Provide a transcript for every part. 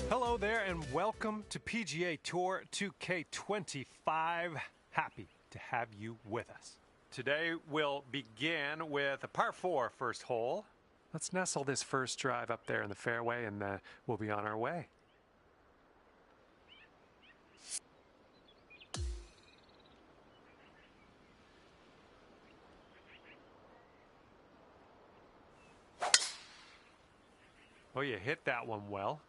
Hello there and welcome to PGA Tour 2K25. Happy to have you with us. Today we'll begin with a par 4 first hole. Let's nestle this first drive up there in the fairway and we'll be on our way. Oh, you hit that one well.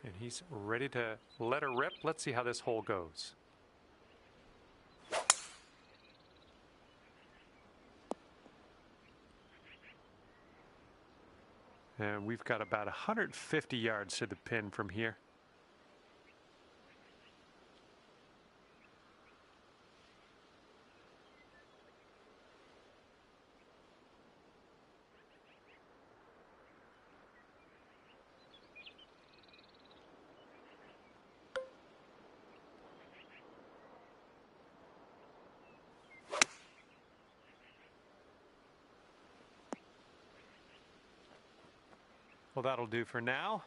And he's ready to let her rip. Let's see how this hole goes. And we've got about 150 yards to the pin from here. Well, that'll do for now.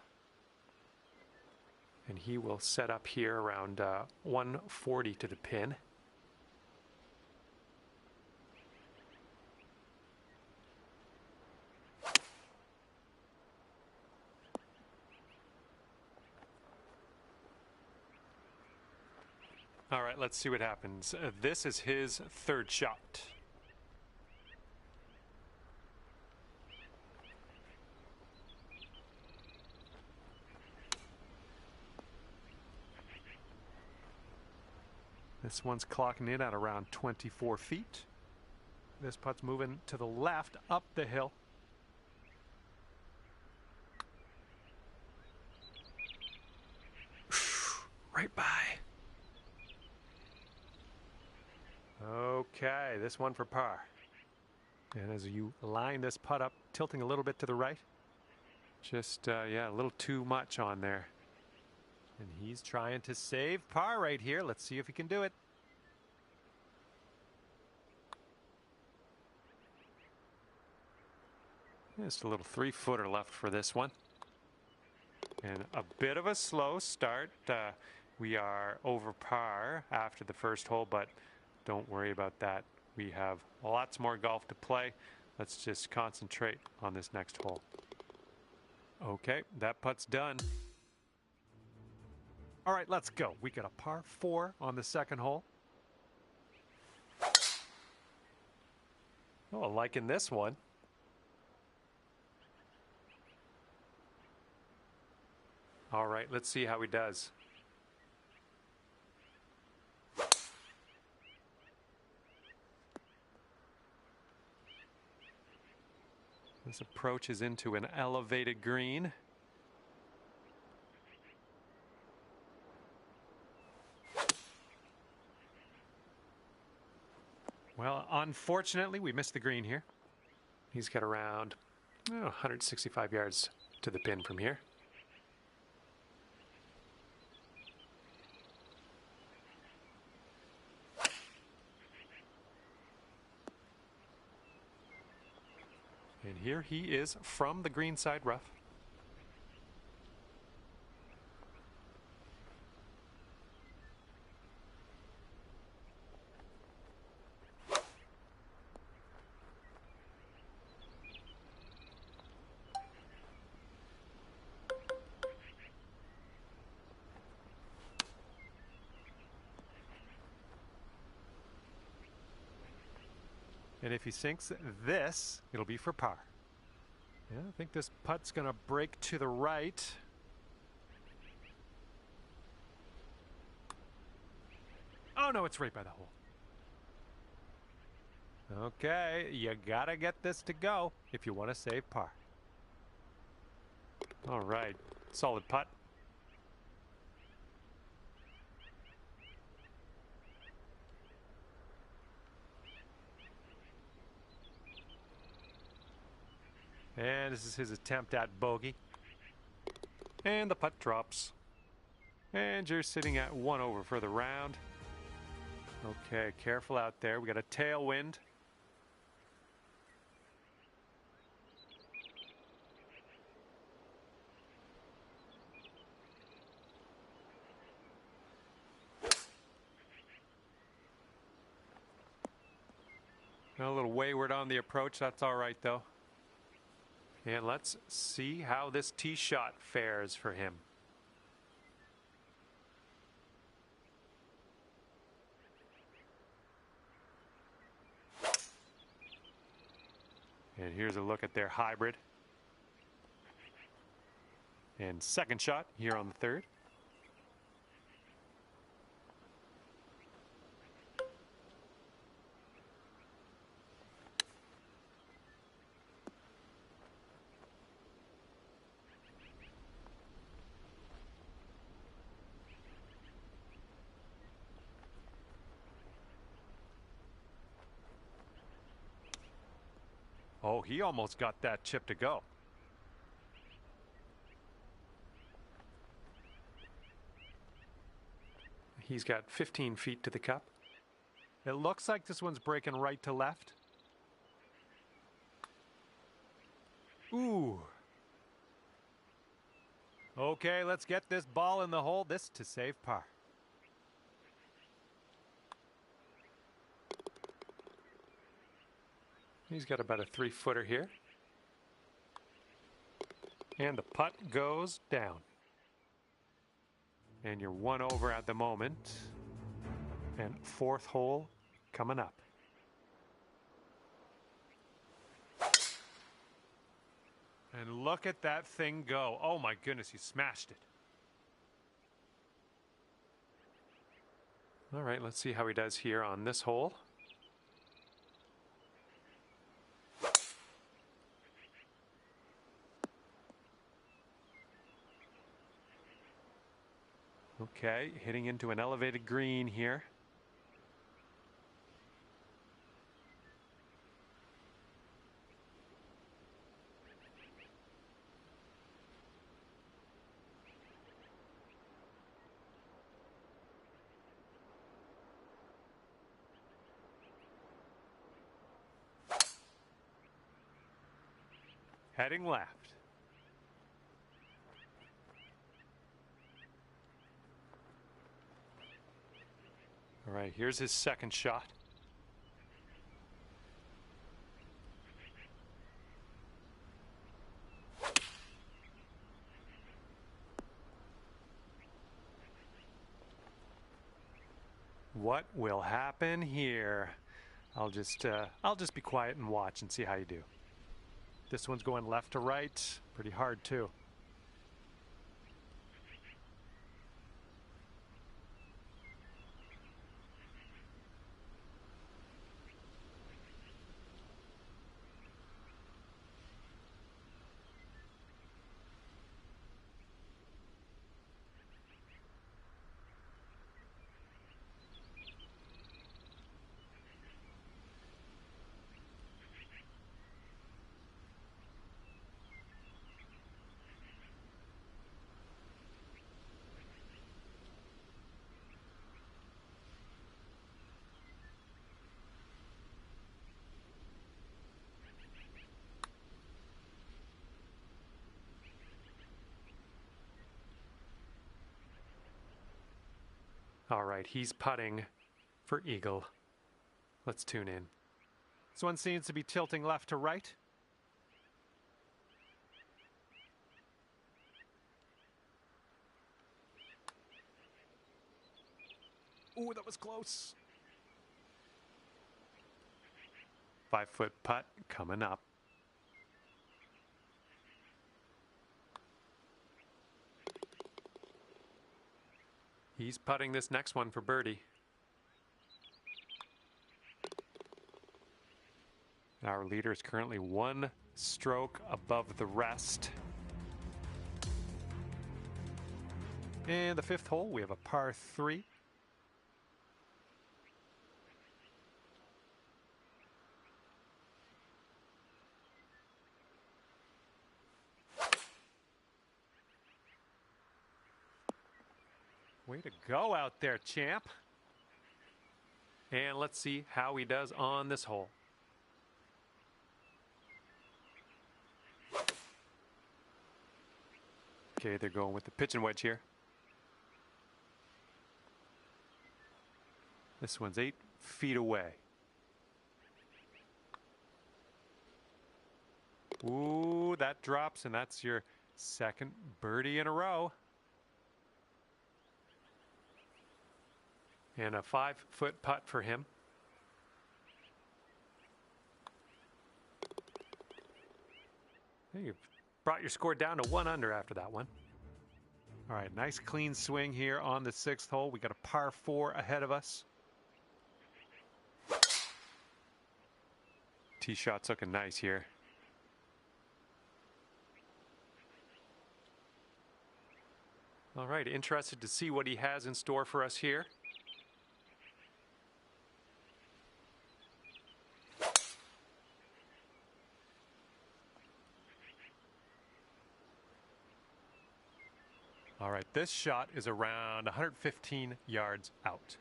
And he will set up here around 140 to the pin. All right, let's see what happens. This is his third shot. This one's clocking in at around 24 feet. This putt's moving to the left up the hill. Right by. Okay, this one for par. And as you line this putt up, tilting a little bit to the right. Just, yeah, a little too much on there. And he's trying to save par right here. Let's see if he can do it. Just a little 3-footer left for this one. And a bit of a slow start. We are over par after the first hole, but don't worry about that. We have lots more golf to play. Let's just concentrate on this next hole. Okay, that putt's done. All right, let's go. We got a par 4 on the second hole. Oh, liking this one. All right, let's see how he does. This approaches into an elevated green. Well, unfortunately, we missed the green here. He's got around 165 yards to the pin from here. And here he is from the green side rough. And if he sinks this, it'll be for par. Yeah, I think this putt's going to break to the right. Oh, no, it's right by the hole. Okay, you got to get this to go if you want to save par. All right, solid putt. And this is his attempt at bogey. And the putt drops. And you're sitting at 1 over for the round. Okay, careful out there. We got a tailwind. A little wayward on the approach. That's all right, though. And let's see how this tee shot fares for him. And here's a look at their hybrid. And second shot here on the third. Oh, he almost got that chip to go. He's got 15 feet to the cup. It looks like this one's breaking right to left. Ooh. Okay, let's get this ball in the hole. This to save par. He's got about a 3-footer here. And the putt goes down. And you're 1 over at the moment. And fourth hole coming up. And look at that thing go. Oh my goodness, he smashed it. All right, let's see how he does here on this hole. Okay, hitting into an elevated green here. Heading left. All right, here's his second shot. What will happen here? I'll just be quiet and watch and see how you do. This one's going left to right, pretty hard too. All right, he's putting for eagle. Let's tune in. This one seems to be tilting left to right. Ooh, that was close. 5-foot putt coming up. He's putting this next one for birdie. Our leader is currently 1 stroke above the rest. And the 5th hole, we have a par 3. Way to go out there, champ. And let's see how he does on this hole. Okay, they're going with the pitching wedge here. This one's 8 feet away. Ooh, that drops, and that's your second birdie in a row. And a 5-foot putt for him. You've brought your score down to 1 under after that one. All right, nice clean swing here on the 6th hole. We got a par 4 ahead of us. Tee shot's looking nice here. All right, interested to see what he has in store for us here. All right, this shot is around 115 yards out.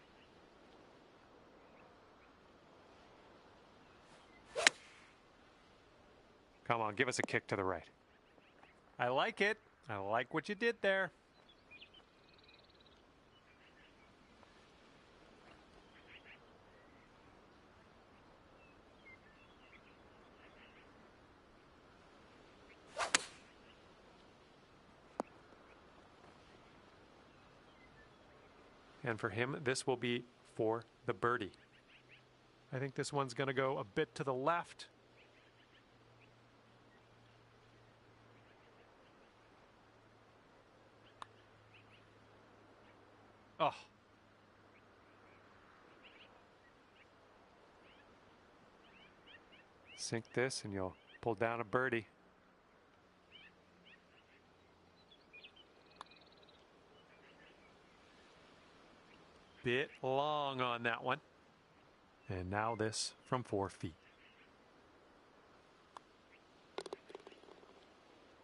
Come on, give us a kick to the right. I like it. I like what you did there. And for him, this will be for the birdie. I think this one's going to go a bit to the left. Oh. Sink this and you'll pull down a birdie. Bit long on that one. And now this from 4 feet.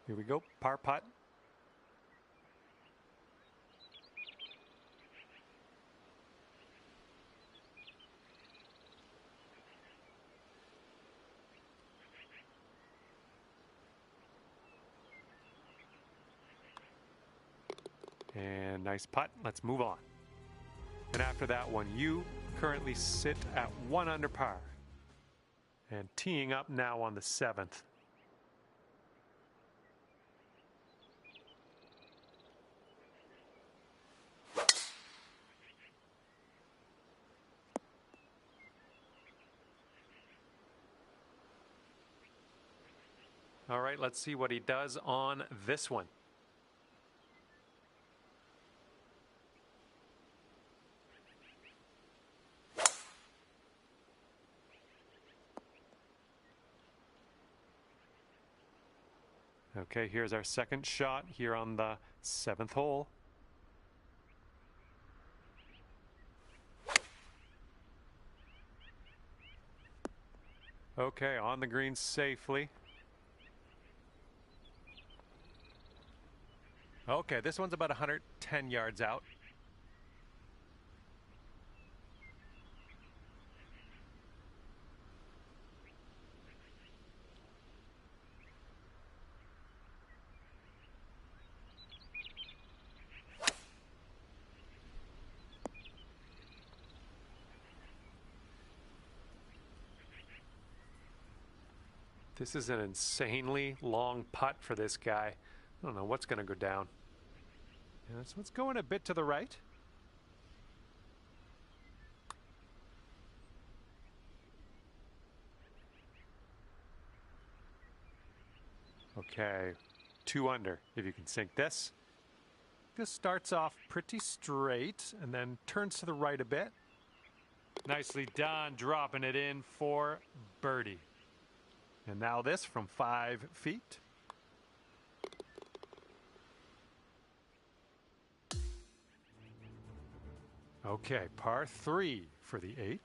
Here we go, par putt. And nice putt. Let's move on. And after that one, you currently sit at 1 under par. And teeing up now on the 7th. All right, let's see what he does on this one. Okay, here's our second shot here on the 7th hole. Okay, on the green safely. Okay, this one's about 110 yards out. This is an insanely long putt for this guy. I don't know what's going to go down. Yeah, this one's going a bit to the right. Okay, 2 under if you can sink this. This starts off pretty straight and then turns to the right a bit. Nicely done, dropping it in for birdie. And now this from 5 feet. Okay, par 3 for the 8th.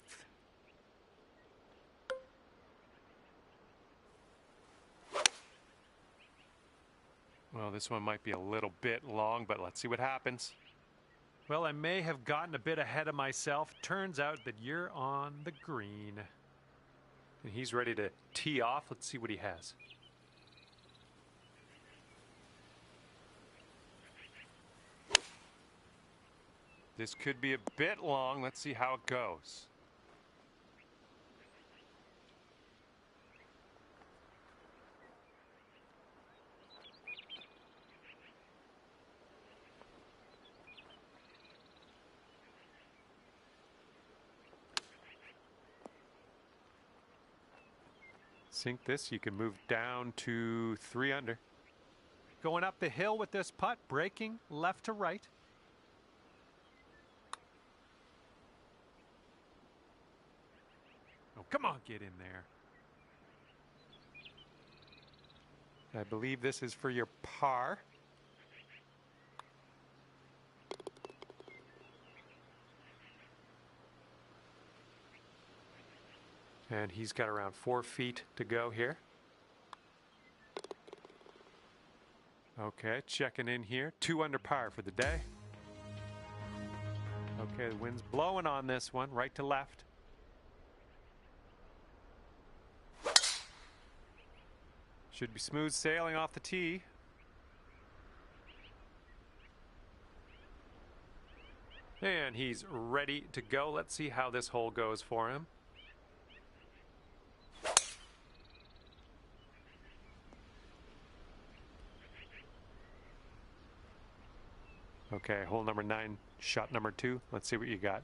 Well, this one might be a little bit long, but let's see what happens. Well, I may have gotten a bit ahead of myself. Turns out that you're on the green. And he's ready to tee off. Let's see what he has. This could be a bit long. Let's see how it goes. Sink this, you can move down to 3 under. Going up the hill with this putt, breaking left to right. Oh, come on, get in there. I believe this is for your par. And he's got around 4 feet to go here. Okay, checking in here. 2 under par for the day. Okay, the wind's blowing on this one, right to left. Should be smooth sailing off the tee. And he's ready to go. Let's see how this hole goes for him. Okay, hole number 9, shot number 2. Let's see what you got.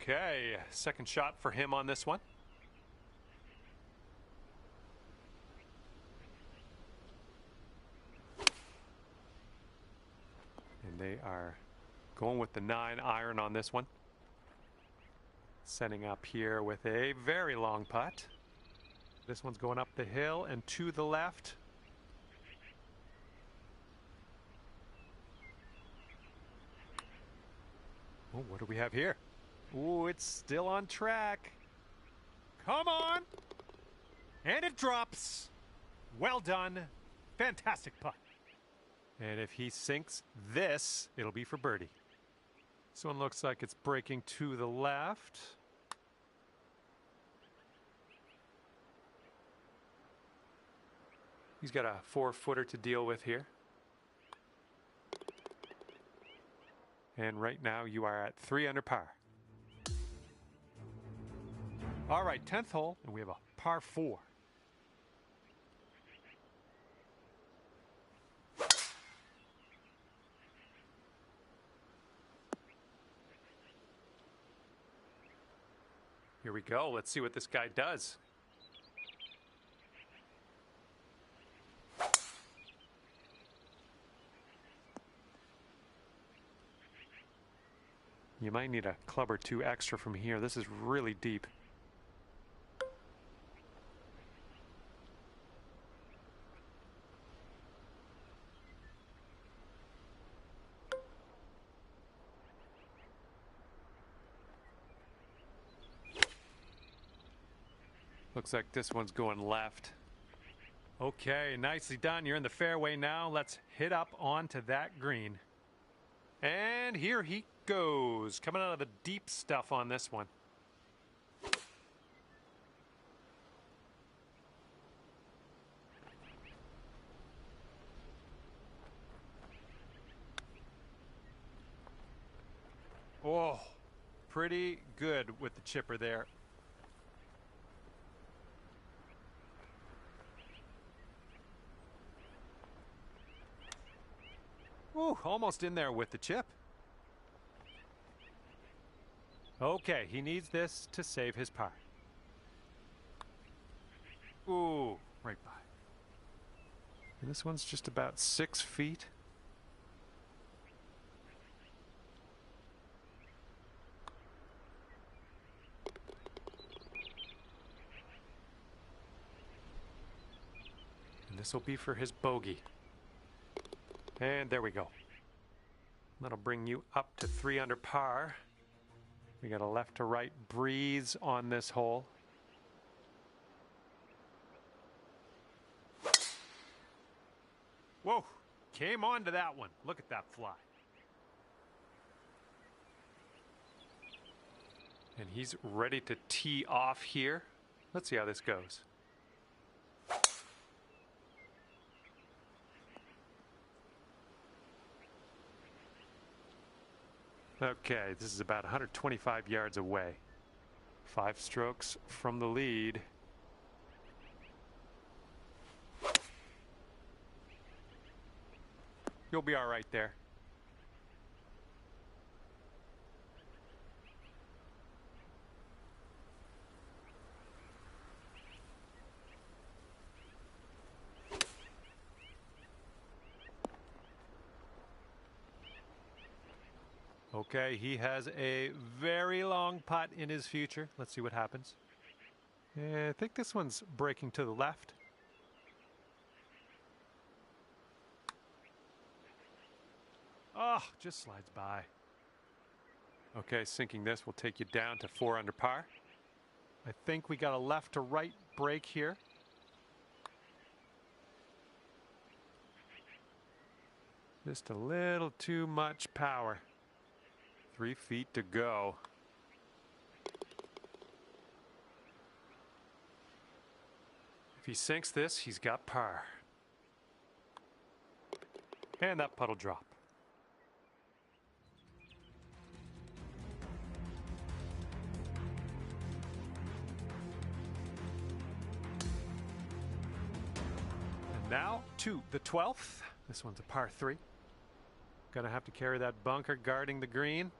Okay, second shot for him on this one. And they are going with the 9 iron on this one. Setting up here with a very long putt. This one's going up the hill and to the left. Oh, what do we have here? Ooh, it's still on track. Come on. And it drops. Well done. Fantastic putt. And if he sinks this, it'll be for birdie. This one looks like it's breaking to the left. He's got a 4-footer to deal with here. And right now you are at 3 under par. All right, 10th hole, and we have a par 4. Here we go. Let's see what this guy does. You might need a club or 2 extra from here. This is really deep. Looks like this one's going left. Okay, nicely done. You're in the fairway now. Let's hit up onto that green. And here he goes. Coming out of the deep stuff on this one. Oh, pretty good with the chipper there. Ooh, almost in there with the chip. Okay, he needs this to save his par. Ooh, right by. And this one's just about 6 feet. And this will be for his bogey. And there we go. That'll bring you up to 3 under par. We got a left to right breeze on this hole. Whoa, came onto that one. Look at that fly. And he's ready to tee off here. Let's see how this goes. Okay, this is about 125 yards away. 5 strokes from the lead. You'll be all right there. Okay, he has a very long putt in his future. Let's see what happens. I think this one's breaking to the left. Oh, just slides by. Okay, sinking this will take you down to 4 under par. I think we got a left to right break here. Just a little too much power. 3 feet to go. If he sinks this, he's got par. And that putt'll drop. And now to the 12th. This one's a par 3. Gonna have to carry that bunker guarding the green.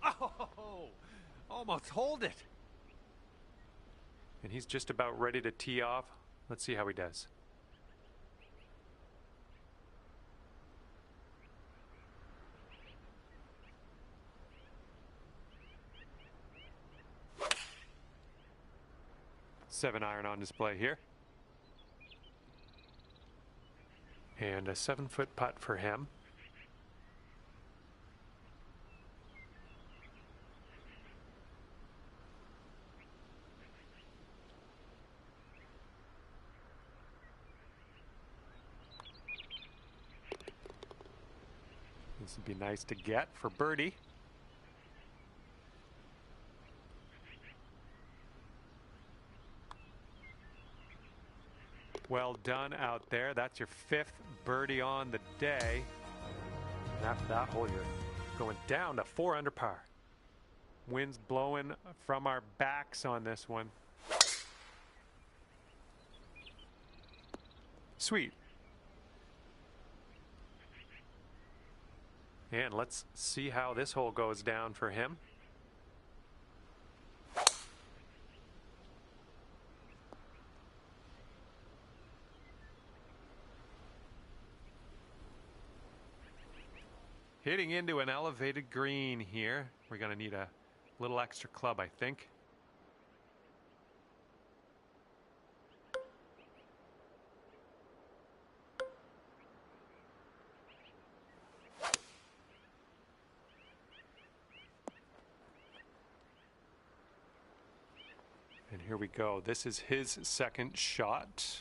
Oh, almost hold it. And he's just about ready to tee off. Let's see how he does. Seven iron on display here. And a 7-foot putt for him. This would be nice to get for birdie. Well done out there. That's your 5th birdie on the day. And after that hole, you're going down to 4 under par. Wind's blowing from our backs on this one. Sweet. And let's see how this hole goes down for him. Hitting into an elevated green here. We're going to need a little extra club, I think. And here we go. This is his 2nd shot.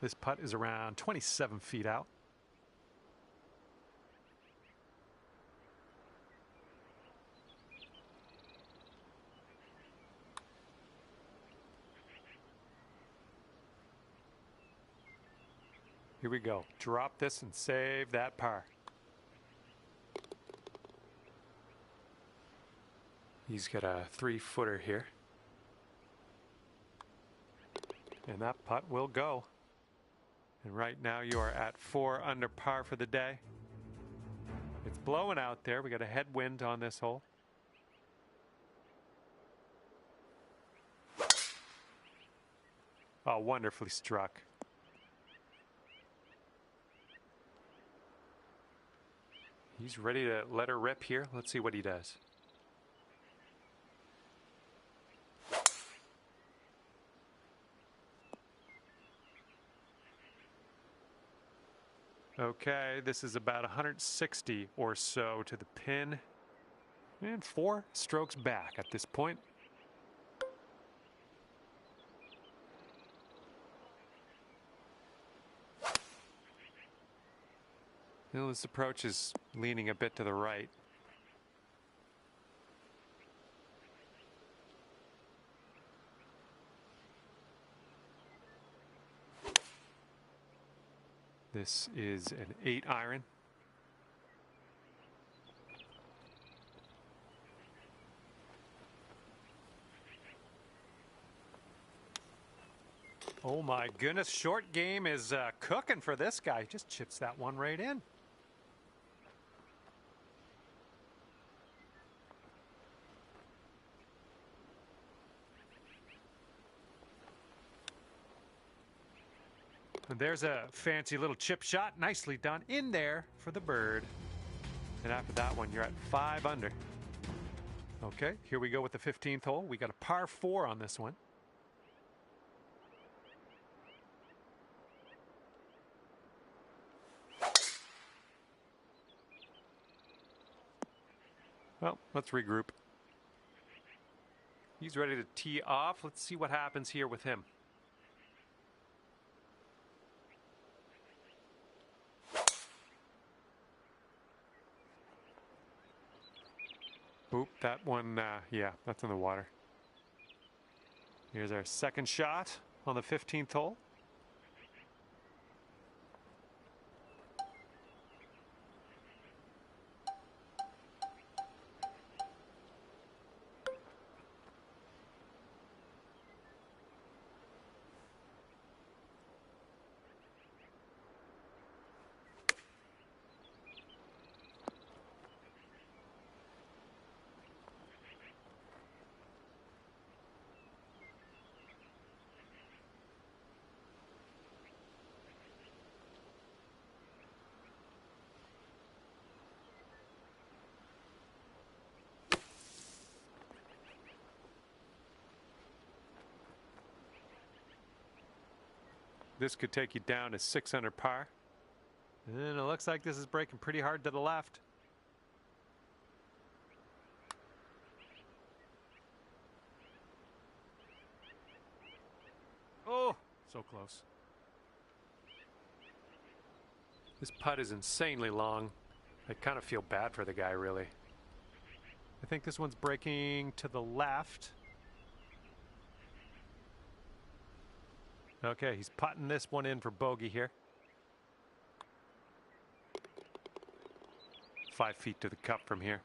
This putt is around 27 feet out. Here we go. Drop this and save that par. He's got a 3-footer here. And that putt will go. And right now you are at 4 under par for the day. It's blowing out there. We got a headwind on this hole. Oh, wonderfully struck. He's ready to let her rip here. Let's see what he does. Okay, this is about 160 or so to the pin. And 4 strokes back at this point. Well, this approach is leaning a bit to the right. This is an 8 iron. Oh my goodness, short game is cooking for this guy. Just chips that one right in. And there's a fancy little chip shot. Nicely done in there for the bird. And after that one, you're at 5 under. Okay, here we go with the 15th hole. We got a par 4 on this one. Well, let's regroup. He's ready to tee off. Let's see what happens here with him. Oop, that one, yeah, that's in the water. Here's our second shot on the 15th hole. This could take you down to 6 under par. And it looks like this is breaking pretty hard to the left. Oh, so close. This putt is insanely long. I kind of feel bad for the guy, really. I think this one's breaking to the left. Okay, he's putting this one in for bogey here. 5 feet to the cup from here.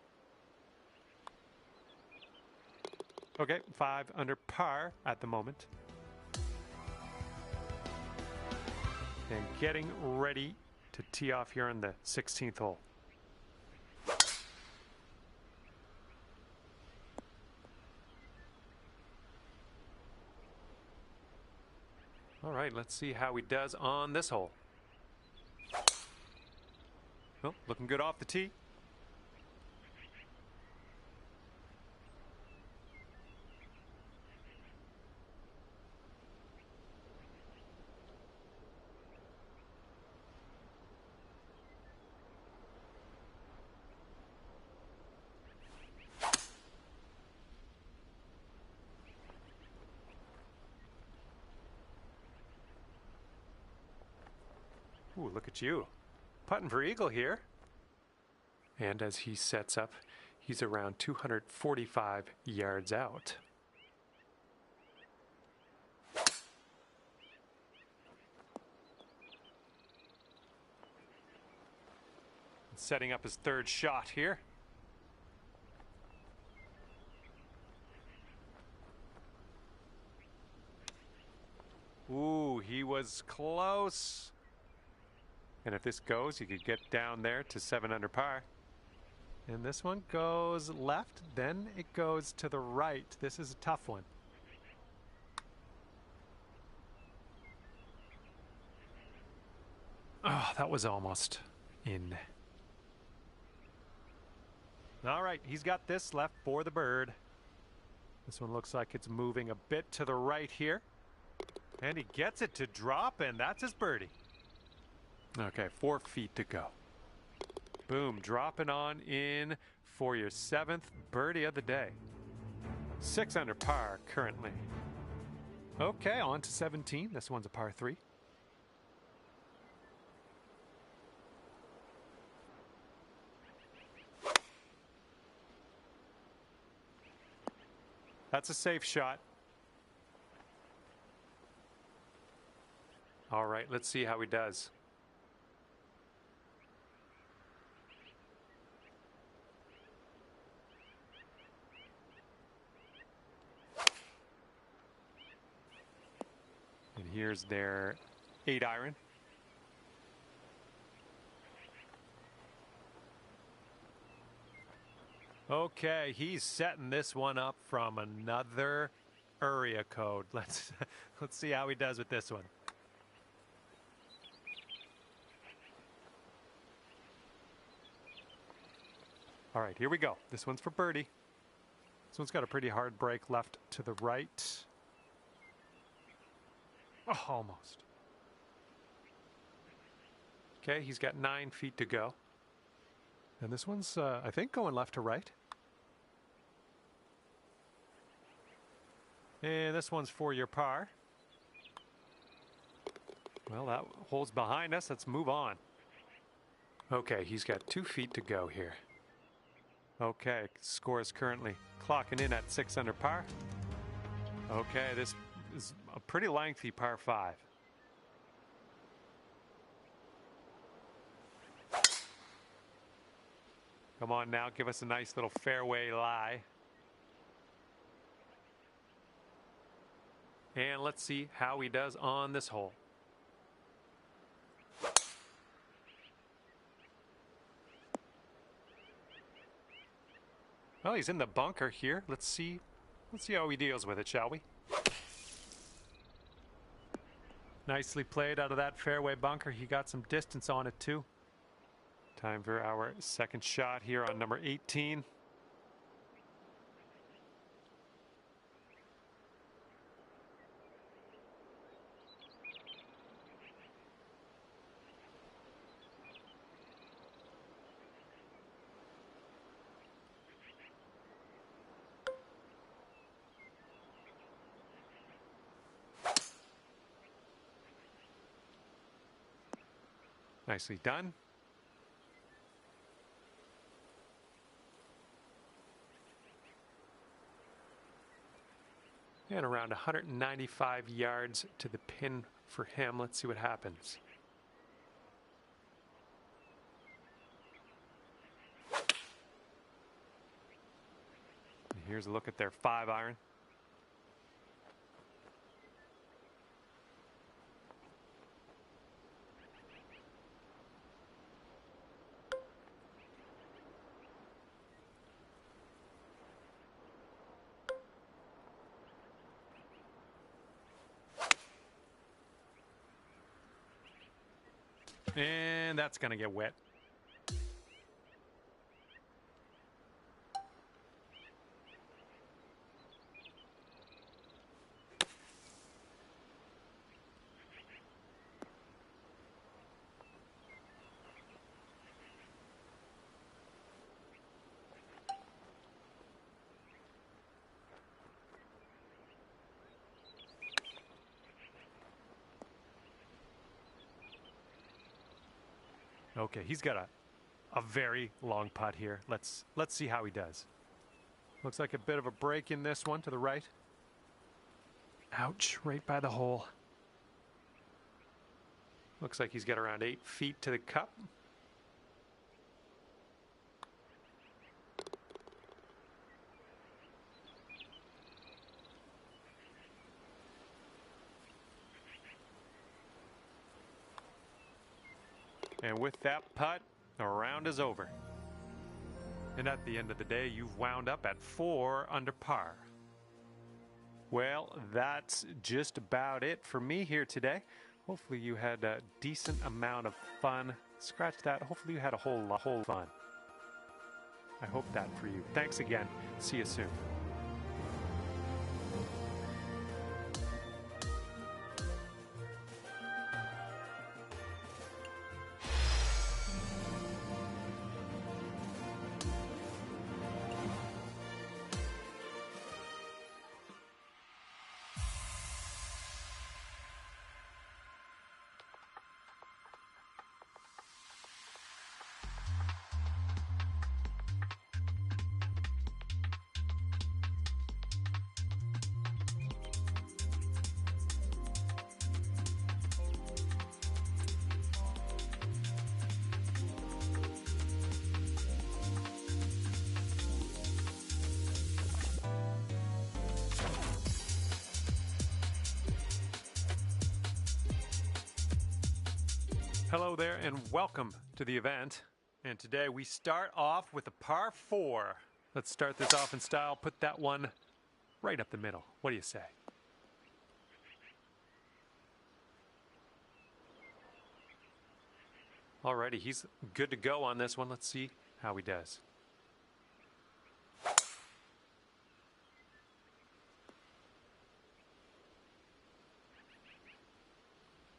Okay, 5 under par at the moment. And getting ready to tee off here on the 16th hole. All right, let's see how he does on this hole. Oh, looking good off the tee. Ooh, look at you. Putting for eagle here. And as he sets up, he's around 245 yards out. Setting up his third shot here. he was close. And if this goes, you could get down there to 7 under par. And this one goes left, then it goes to the right. This is a tough one. Oh, that was almost in. All right, he's got this left for the bird. This one looks like it's moving a bit to the right here. And he gets it to drop, and that's his birdie. Okay, 4 feet to go. Boom, dropping on in for your 7th birdie of the day. 6 under par currently. Okay, on to 17. This one's a par 3. That's a safe shot. All right, let's see how he does. And here's their 8-iron. Okay, he's setting this one up from another area code. Let's see how he does with this one. All right, here we go. This one's for birdie. This one's got a pretty hard break left to the right. Oh, almost. Okay, he's got 9 feet to go. And this one's, I think, going left to right. And this one's for your par. Well, that hole's behind us. Let's move on. Okay, he's got 2 feet to go here. Okay, score is currently clocking in at 6 under par. Okay, this is a pretty lengthy par 5. Come on now, give us a nice little fairway lie. And let's see how he does on this hole. Well, he's in the bunker here. Let's see how he deals with it, shall we? Nicely played out of that fairway bunker. He got some distance on it too. Time for our second shot here on number 18. Nicely done. And around 195 yards to the pin for him. Let's see what happens. And here's a look at their 5-iron. And that's going to get wet. Okay, he's got a very long putt here. Let's see how he does. Looks like a bit of a break in this one to the right. Ouch, right by the hole. Looks like he's got around 8 feet to the cup. And with that putt, the round is over. And at the end of the day, you've wound up at 4 under par. Well, that's just about it for me here today. Hopefully you had a decent amount of fun. Scratch that. Hopefully you had a whole fun. I hope that for you. Thanks again. See you soon. Hello there and welcome to the event. And today we start off with a par 4. Let's start this off in style. Put that one right up the middle. What do you say? Alrighty, he's good to go on this one. Let's see how he does.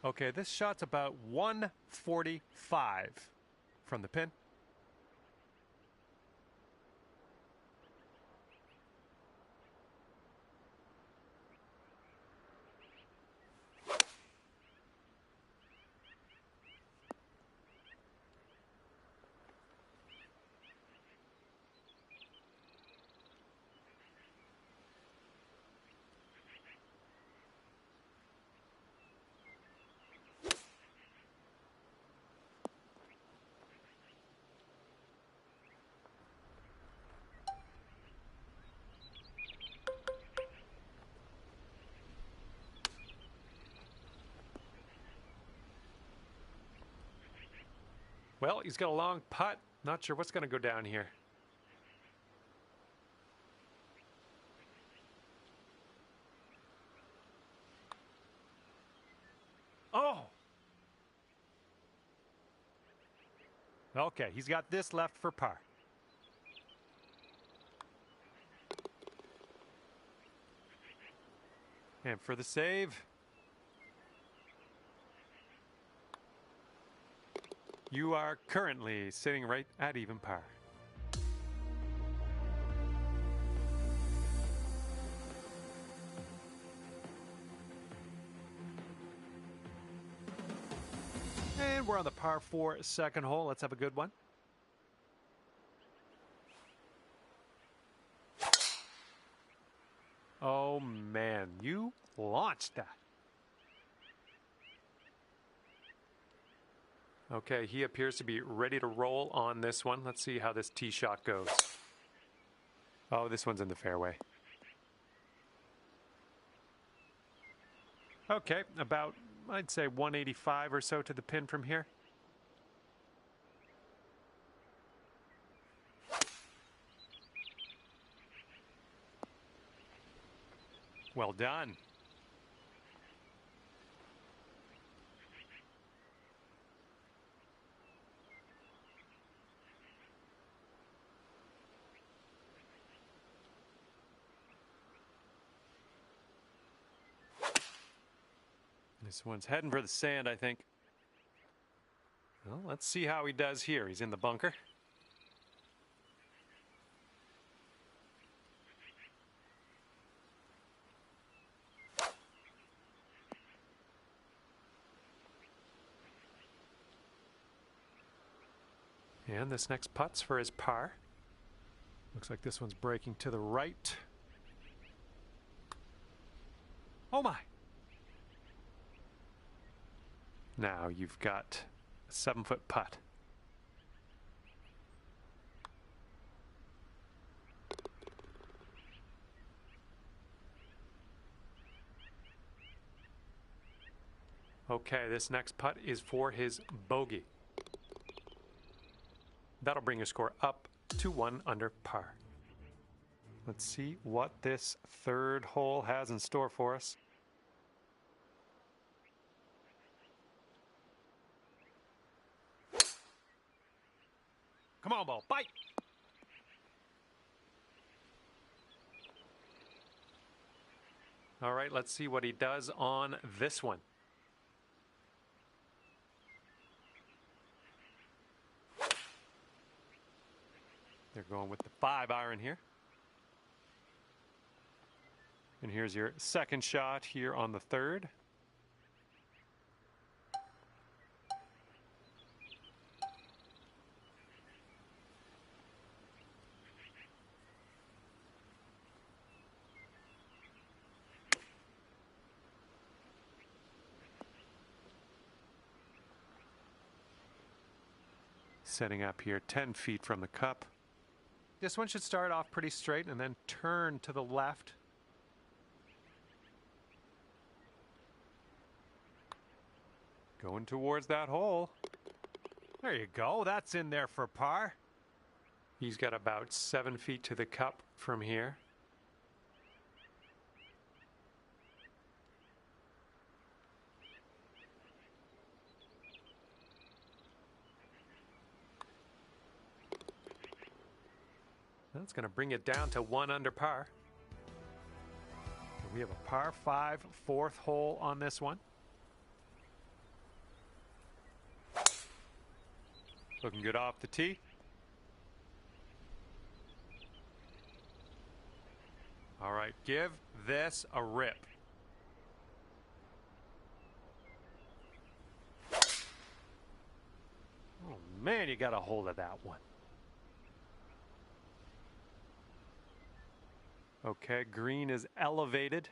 Okay, this shot's about 145 from the pin. Well, he's got a long putt. Not sure what's going to go down here. Oh! Okay, he's got this left for par. And for the save, you are currently sitting right at even par. And we're on the par 4 second hole. Let's have a good one. Oh man, you launched that. Okay, he appears to be ready to roll on this one. Let's see how this tee shot goes. Oh, this one's in the fairway. Okay, about, I'd say 185 or so to the pin from here. Well done. This one's heading for the sand, I think. Well, let's see how he does here. He's in the bunker. And this next putt's for his par. Looks like this one's breaking to the right. Oh my! Now you've got a 7-foot putt. Okay, this next putt is for his bogey. that'll bring your score up to 1 under par. Let's see what this third hole has in store for us. Come on, ball, bite! All right, let's see what he does on this one. They're going with the 5-iron here. And here's your second shot here on the third. Setting up here 10 feet from the cup. This one should start off pretty straight and then turn to the left. Going towards that hole. There you go. That's in there for par. He's got about 7 feet to the cup from here. That's going to bring it down to 1 under par. We have a par 5 fourth hole on this one. Looking good off the tee. All right, give this a rip. Oh man, you got a hold of that one. Okay, green is elevated.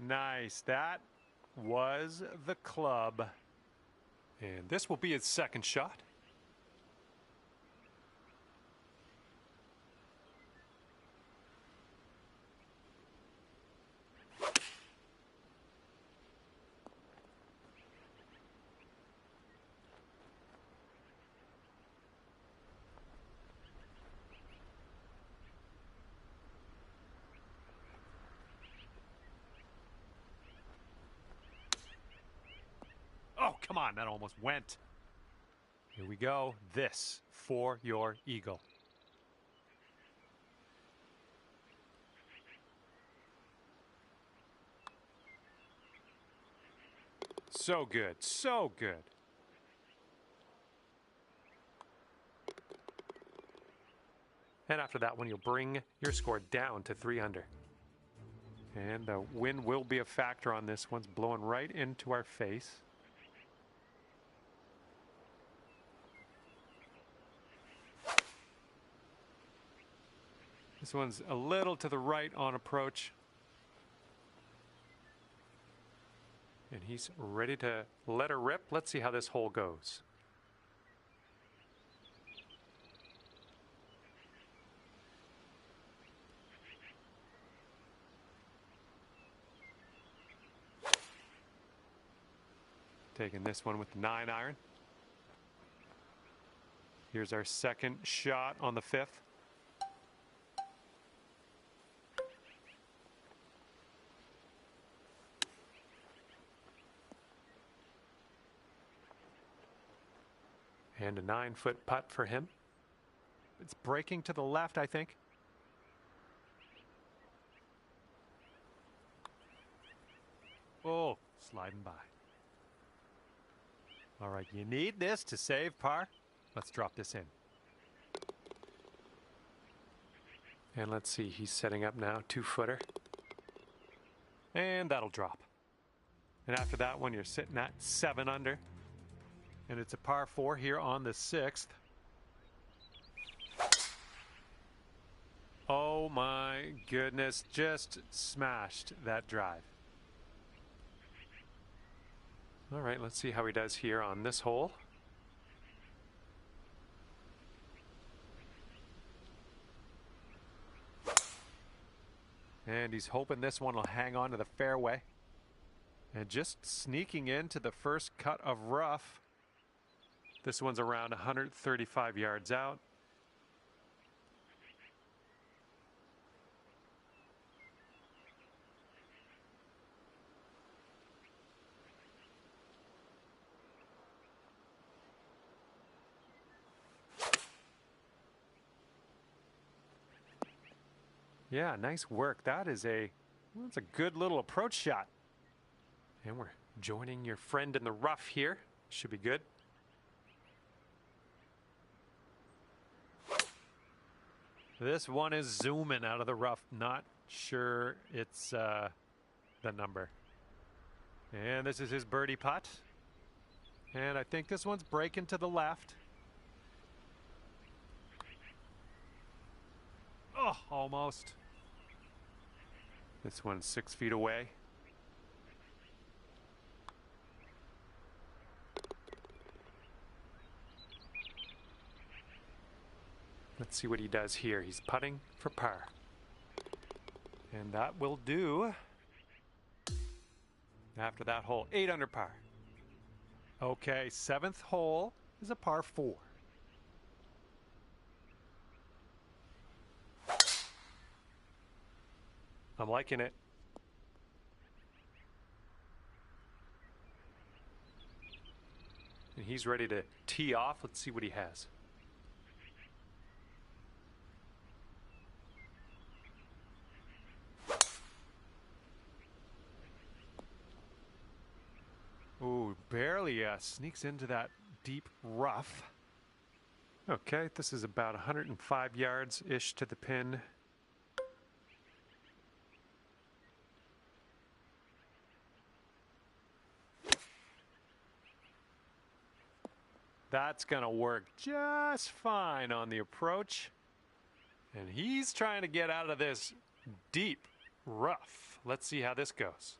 Nice. That was the club. And this will be his second shot. Oh, come on, that almost went. Here we go. This for your eagle. So good, so good. And after that one, you'll bring your score down to 3 under. And the wind will be a factor on this one. It's blowing right into our face. This one's a little to the right on approach. And he's ready to let her rip. Let's see how this hole goes. Taking this one with the 9-iron. Here's our second shot on the 5th. And a 9-foot putt for him. It's breaking to the left, I think. Oh, sliding by. All right, you need this to save par. Let's drop this in. And let's see, he's setting up now, 2-footer. And that'll drop. And after that one, you're sitting at 7 under. And it's a par 4 here on the 6th. Oh my goodness, just smashed that drive. All right, let's see how he does here on this hole. And he's hoping this one will hang on to the fairway. And just sneaking into the first cut of rough. This one's around 135 yards out. Yeah, nice work. That's a good little approach shot. And we're joining your friend in the rough here. Should be good. This one is zooming out of the rough. Not sure it's the number. And this is his birdie putt. And I think this one's breaking to the left. Oh, almost. This one's 6 feet away. Let's see what he does here. He's putting for par. And that will do. After that hole, 8 under par. Okay, 7th hole is a par 4. I'm liking it. And he's ready to tee off. Let's see what he has. Ooh, barely sneaks into that deep rough. Okay, this is about 105 yards-ish to the pin. That's going to work just fine on the approach. And he's trying to get out of this deep rough. Let's see how this goes.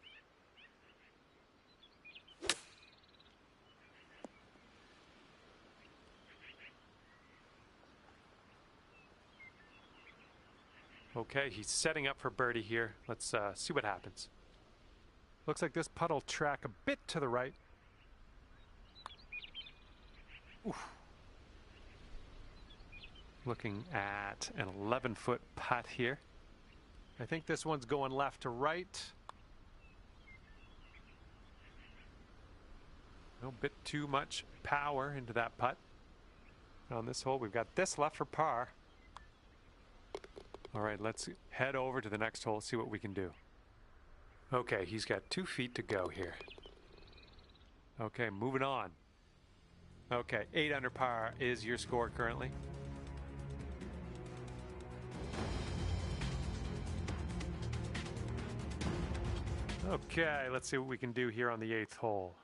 Okay, he's setting up for birdie here. Let's see what happens. Looks like this putt will track a bit to the right. Oof. Looking at an 11-foot putt here. I think this one's going left to right. A bit too much power into that putt. On this hole, we've got this left for par. All right, let's head over to the next hole, see what we can do. Okay, he's got 2 feet to go here. Okay, moving on. Okay, 8 under par is your score currently. Okay, let's see what we can do here on the 8th hole.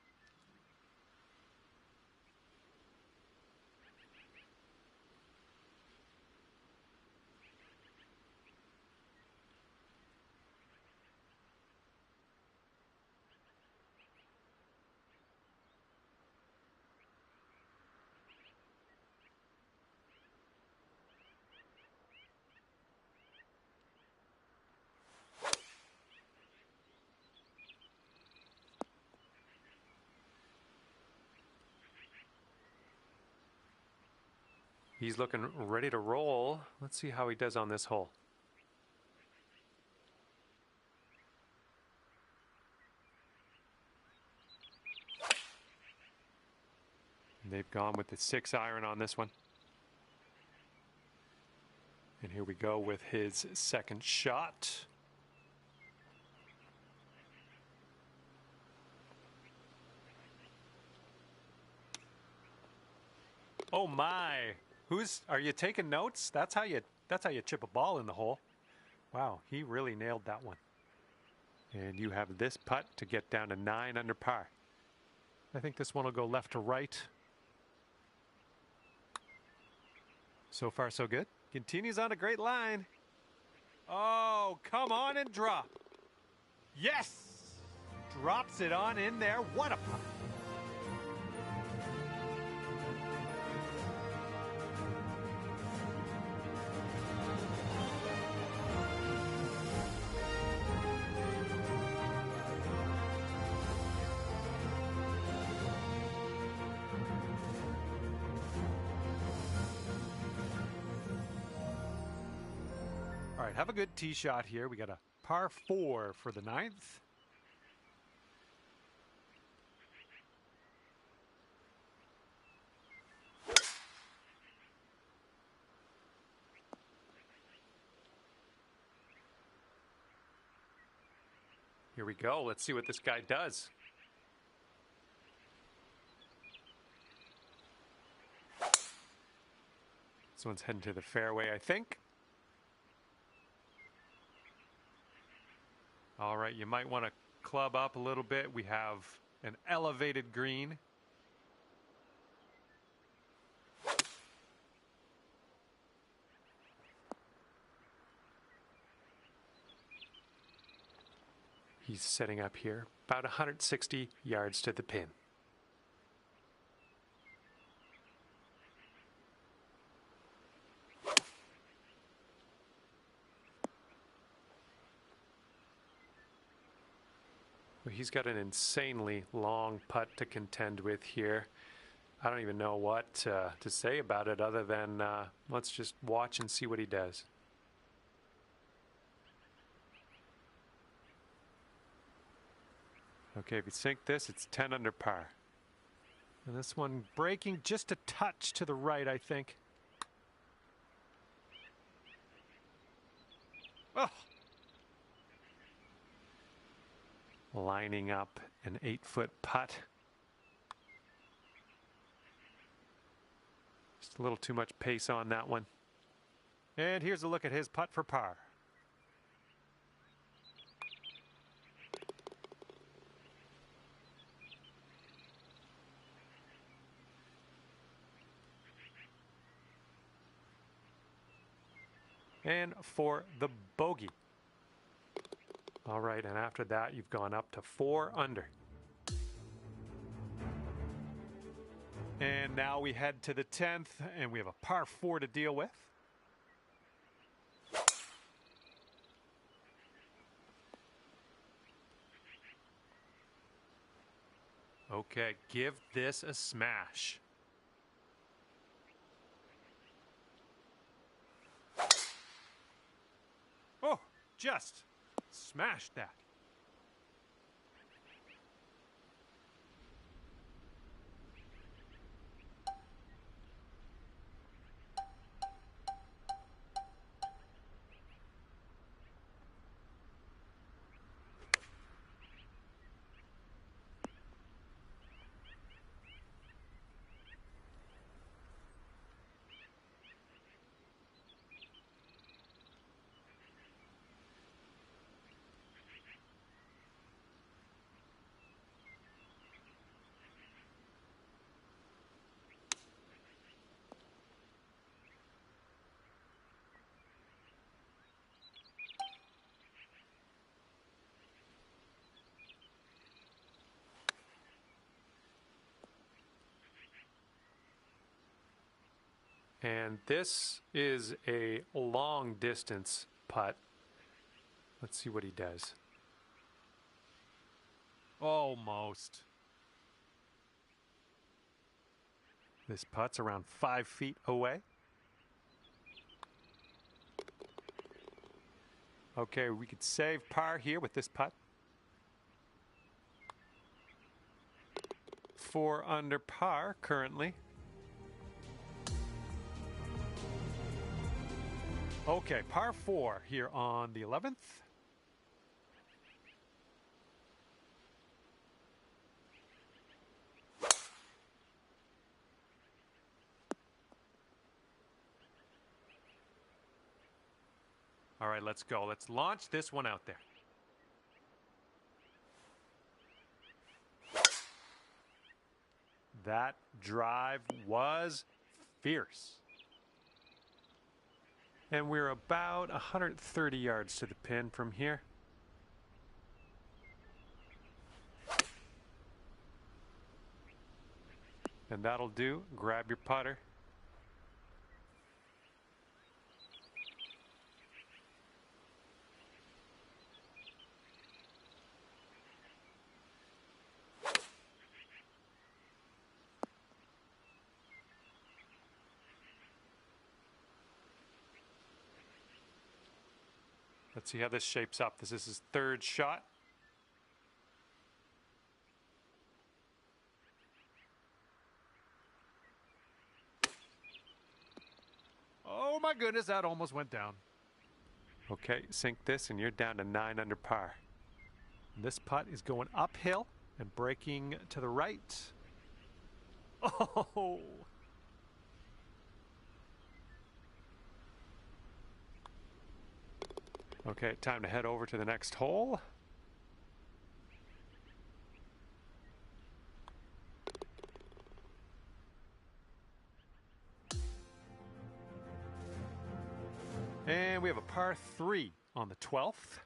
He's looking ready to roll. Let's see how he does on this hole. And they've gone with the 6-iron on this one. And here we go with his second shot. Oh my! Are you taking notes? That's how you chip a ball in the hole. Wow, he really nailed that one. And you have this putt to get down to 9 under par. I think this one will go left to right. So far, so good. Continues on a great line. Oh, come on and drop. Yes! Drops it on in there. What a putt. All right, have a good tee shot here. We got a par 4 for the 9th. Here we go. Let's see what this guy does. This one's heading to the fairway, I think. All right, you might want to club up a little bit. We have an elevated green. He's setting up here, about 160 yards to the pin. Well, he's got an insanely long putt to contend with here. I don't even know what to say about it other than let's just watch and see what he does. Okay, if you sink this, it's 10 under par. And this one breaking just a touch to the right, I think. Oh! Lining up an 8-foot putt. Just a little too much pace on that one. And here's a look at his putt for par. And for the bogey. All right, and after that, you've gone up to 4 under. And now we head to the 10th, and we have a par 4 to deal with. Okay, give this a smash. Oh, just smashed that. And this is a long distance putt. Let's see what he does. Almost. This putt's around 5 feet away. Okay, we could save par here with this putt. 4 under par currently. Okay, par 4 here on the 11th. All right, let's go. Let's launch this one out there. That drive was fierce. And we're about 130 yards to the pin from here. And that'll do. Grab your putter. Let's see how this shapes up. This is his third shot. Oh my goodness, that almost went down. Okay, sink this and you're down to 9 under par. This putt is going uphill and breaking to the right. Oh! Okay, time to head over to the next hole. And we have a par 3 on the 12th.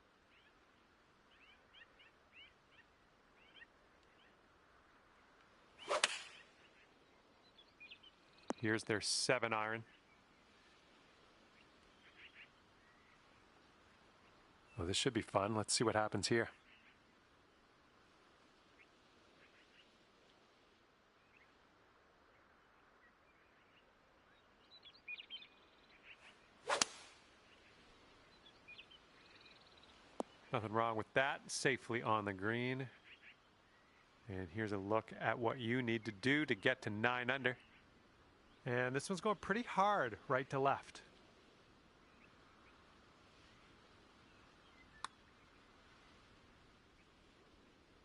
Here's their 7-iron. Oh, this should be fun. Let's see what happens here. Nothing wrong with that. Safely on the green. And here's a look at what you need to do to get to 9 under. And this one's going pretty hard right to left.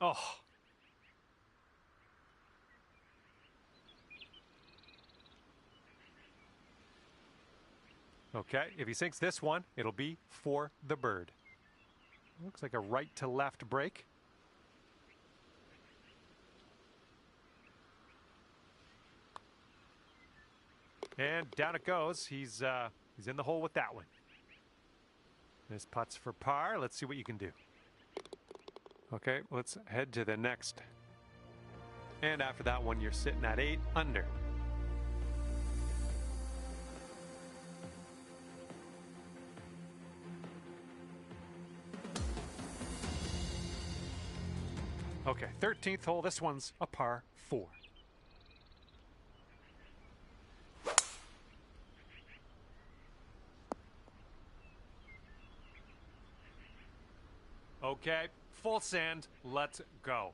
Oh. Okay, if he sinks this one, it'll be for the bird. Looks like a right to left break. And down it goes. He's in the hole with that one. This putt's for par. Let's see what you can do. Okay, let's head to the next. And after that one, you're sitting at 8 under. Okay, 13th hole. This one's a par 4. Okay, full sand. Let's go.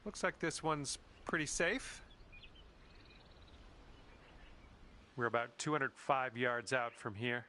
Looks like this one's pretty safe. We're about 205 yards out from here.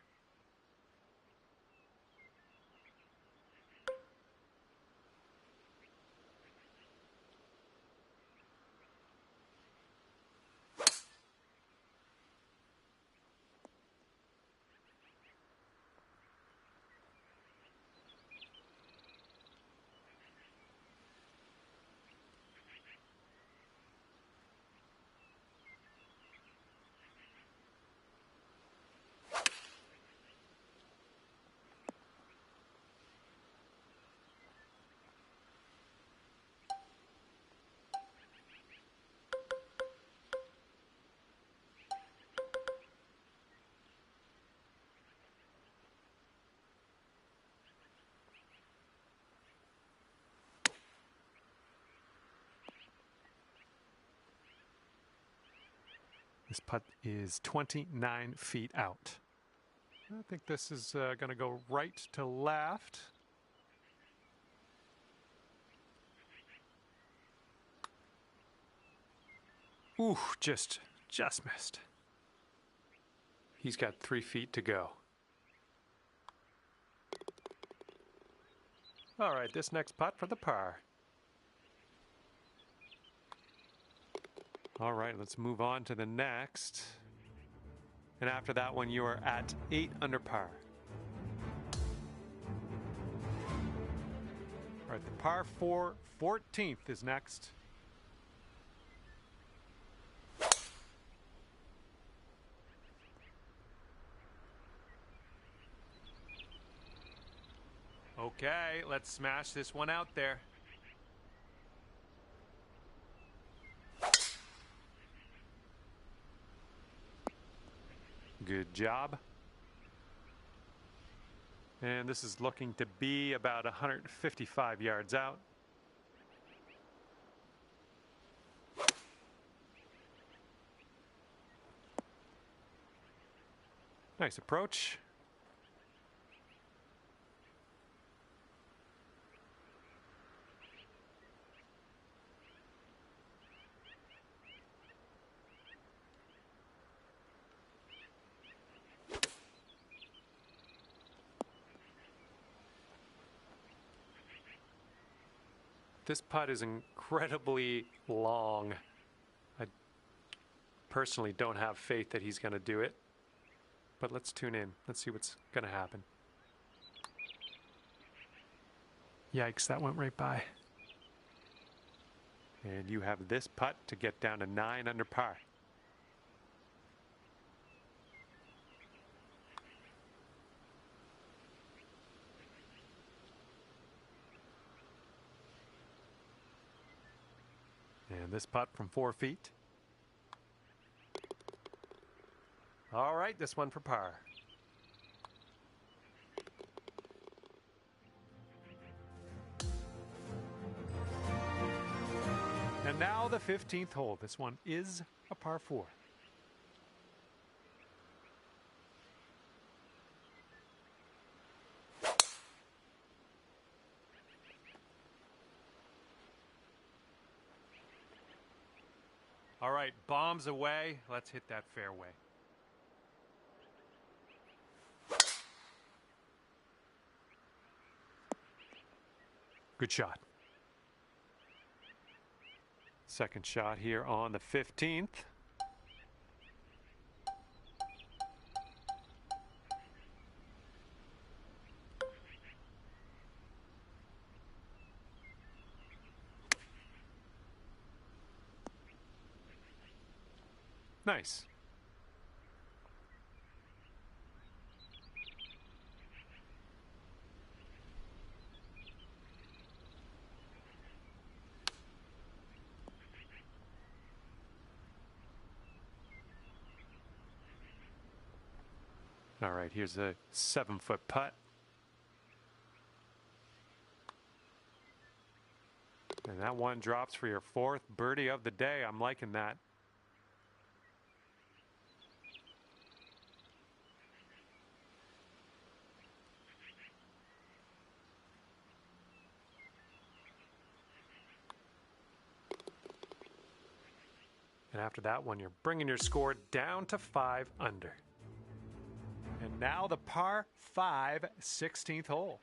This putt is 29 feet out. I think this is going to go right to left. Ooh, just missed. He's got 3 feet to go. All right, this next putt for the par. All right, let's move on to the next. And after that one, you are at 8 under par. All right, the par 4, 14th is next. Okay, let's smash this one out there. Good job. And this is looking to be about 155 yards out. Nice approach. This putt is incredibly long. I personally don't have faith that he's going to do it, but let's tune in. Let's see what's going to happen. Yikes, that went right by. And you have this putt to get down to 9 under par. And this putt from 4 feet. All right, this one for par. And now the 15th hole. This one is a par 4. All right, bombs away. Let's hit that fairway. Good shot. Second shot here on the 15th. Nice. All right, here's a 7-foot putt. And that one drops for your 4th birdie of the day. I'm liking that. And after that one, you're bringing your score down to 5 under. And now the par 5 16th hole.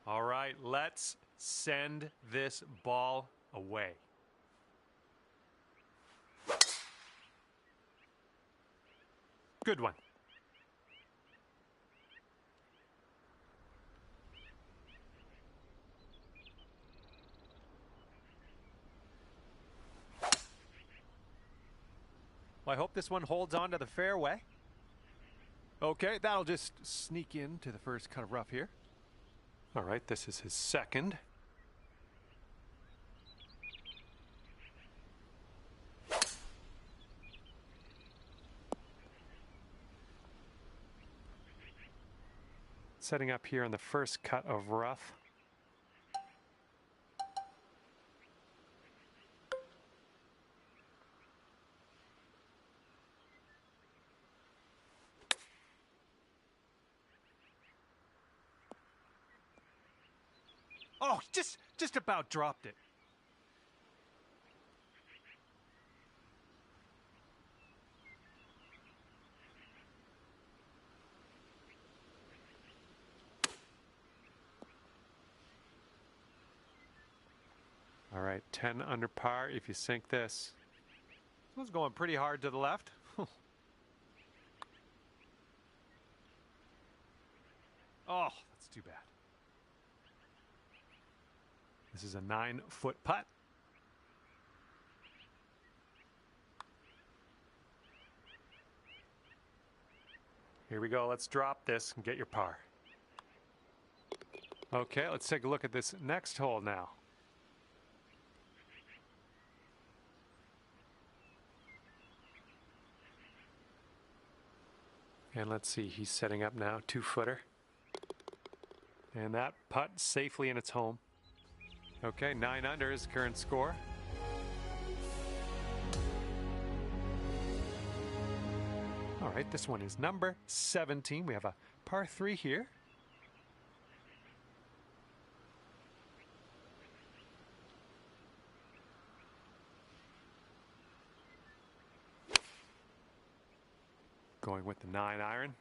All right, let's send this ball away. Good one. Well, I hope this one holds on to the fairway. Okay, that'll just sneak into the first cut of rough here. All right, this is his second. Setting up here on the first cut of rough. Oh, just about dropped it. All right, 10 under par if you sink this. This one's going pretty hard to the left. Oh, that's too bad. This is a 9-foot putt. Here we go. Let's drop this and get your par. Okay, let's take a look at this next hole now. And let's see, he's setting up now, 2-footer. And that putt safely in its home. Okay, 9 under is current score. All right, this one is number 17. We have a par 3 here. Going with the 9-iron.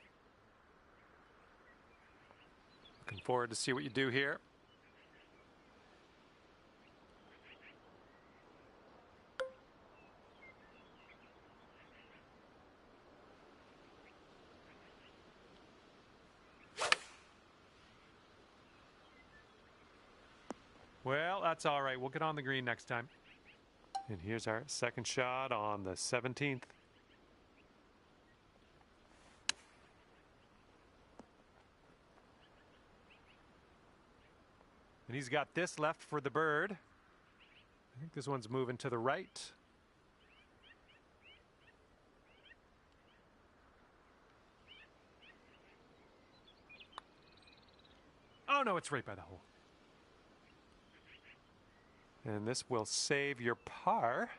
Looking forward to see what you do here. Well, that's all right. We'll get on the green next time. And here's our second shot on the 17th. And he's got this left for the bird. I think this one's moving to the right. Oh, no, it's right by the hole. And this will save your par.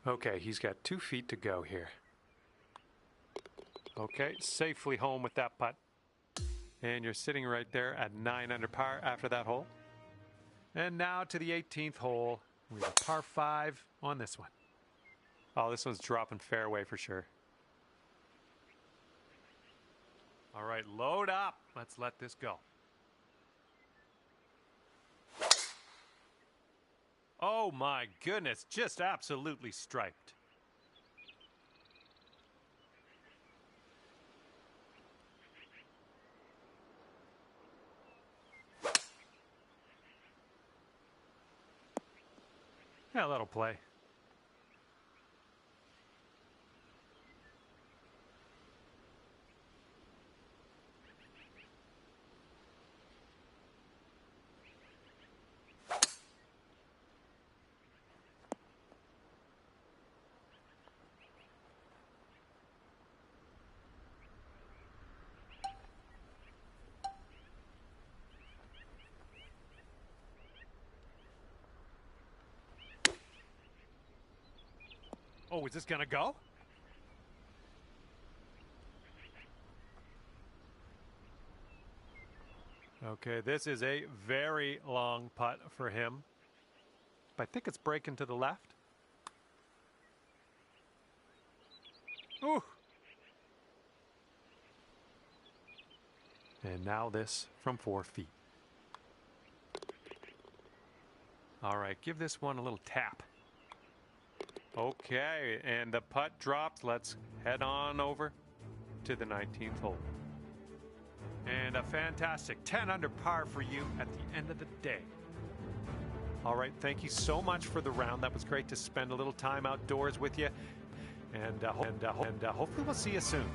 Okay, he's got 2 feet to go here. Okay, safely home with that putt. And you're sitting right there at 9 under par after that hole. And now to the 18th hole. We have a par 5 on this one. Oh, this one's dropping fairway for sure. All right, load up. Let's let this go. Oh my goodness, just absolutely striped. Yeah, that'll play. Oh, is this going to go? Okay, this is a very long putt for him. I think it's breaking to the left. Ooh. And now this from 4 feet. All right, give this one a little tap. Okay, and the putt dropped. Let's head on over to the 19th hole. And a fantastic 10 under par for you at the end of the day. All right, thank you so much for the round. That was great to spend a little time outdoors with you. And hopefully we'll see you soon.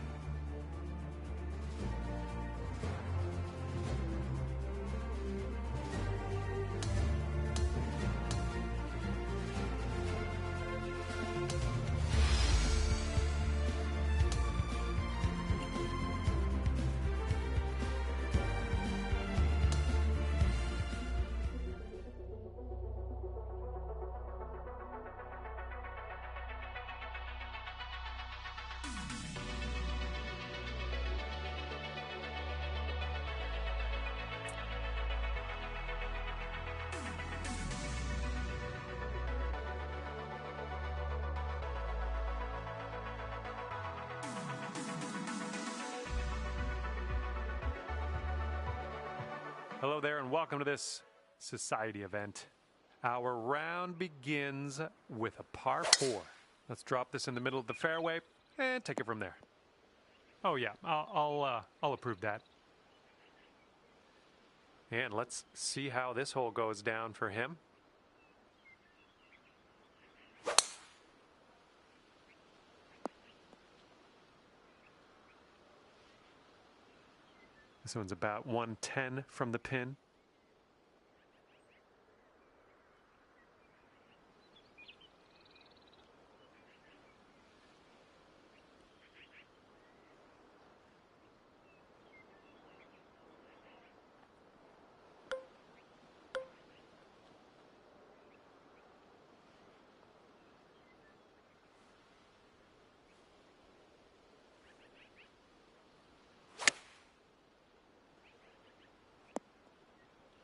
Hello there and welcome to this society event. Our round begins with a par 4. Let's drop this in the middle of the fairway and take it from there. Oh yeah, I'll approve that. And let's see how this hole goes down for him. This one's about 110 from the pin.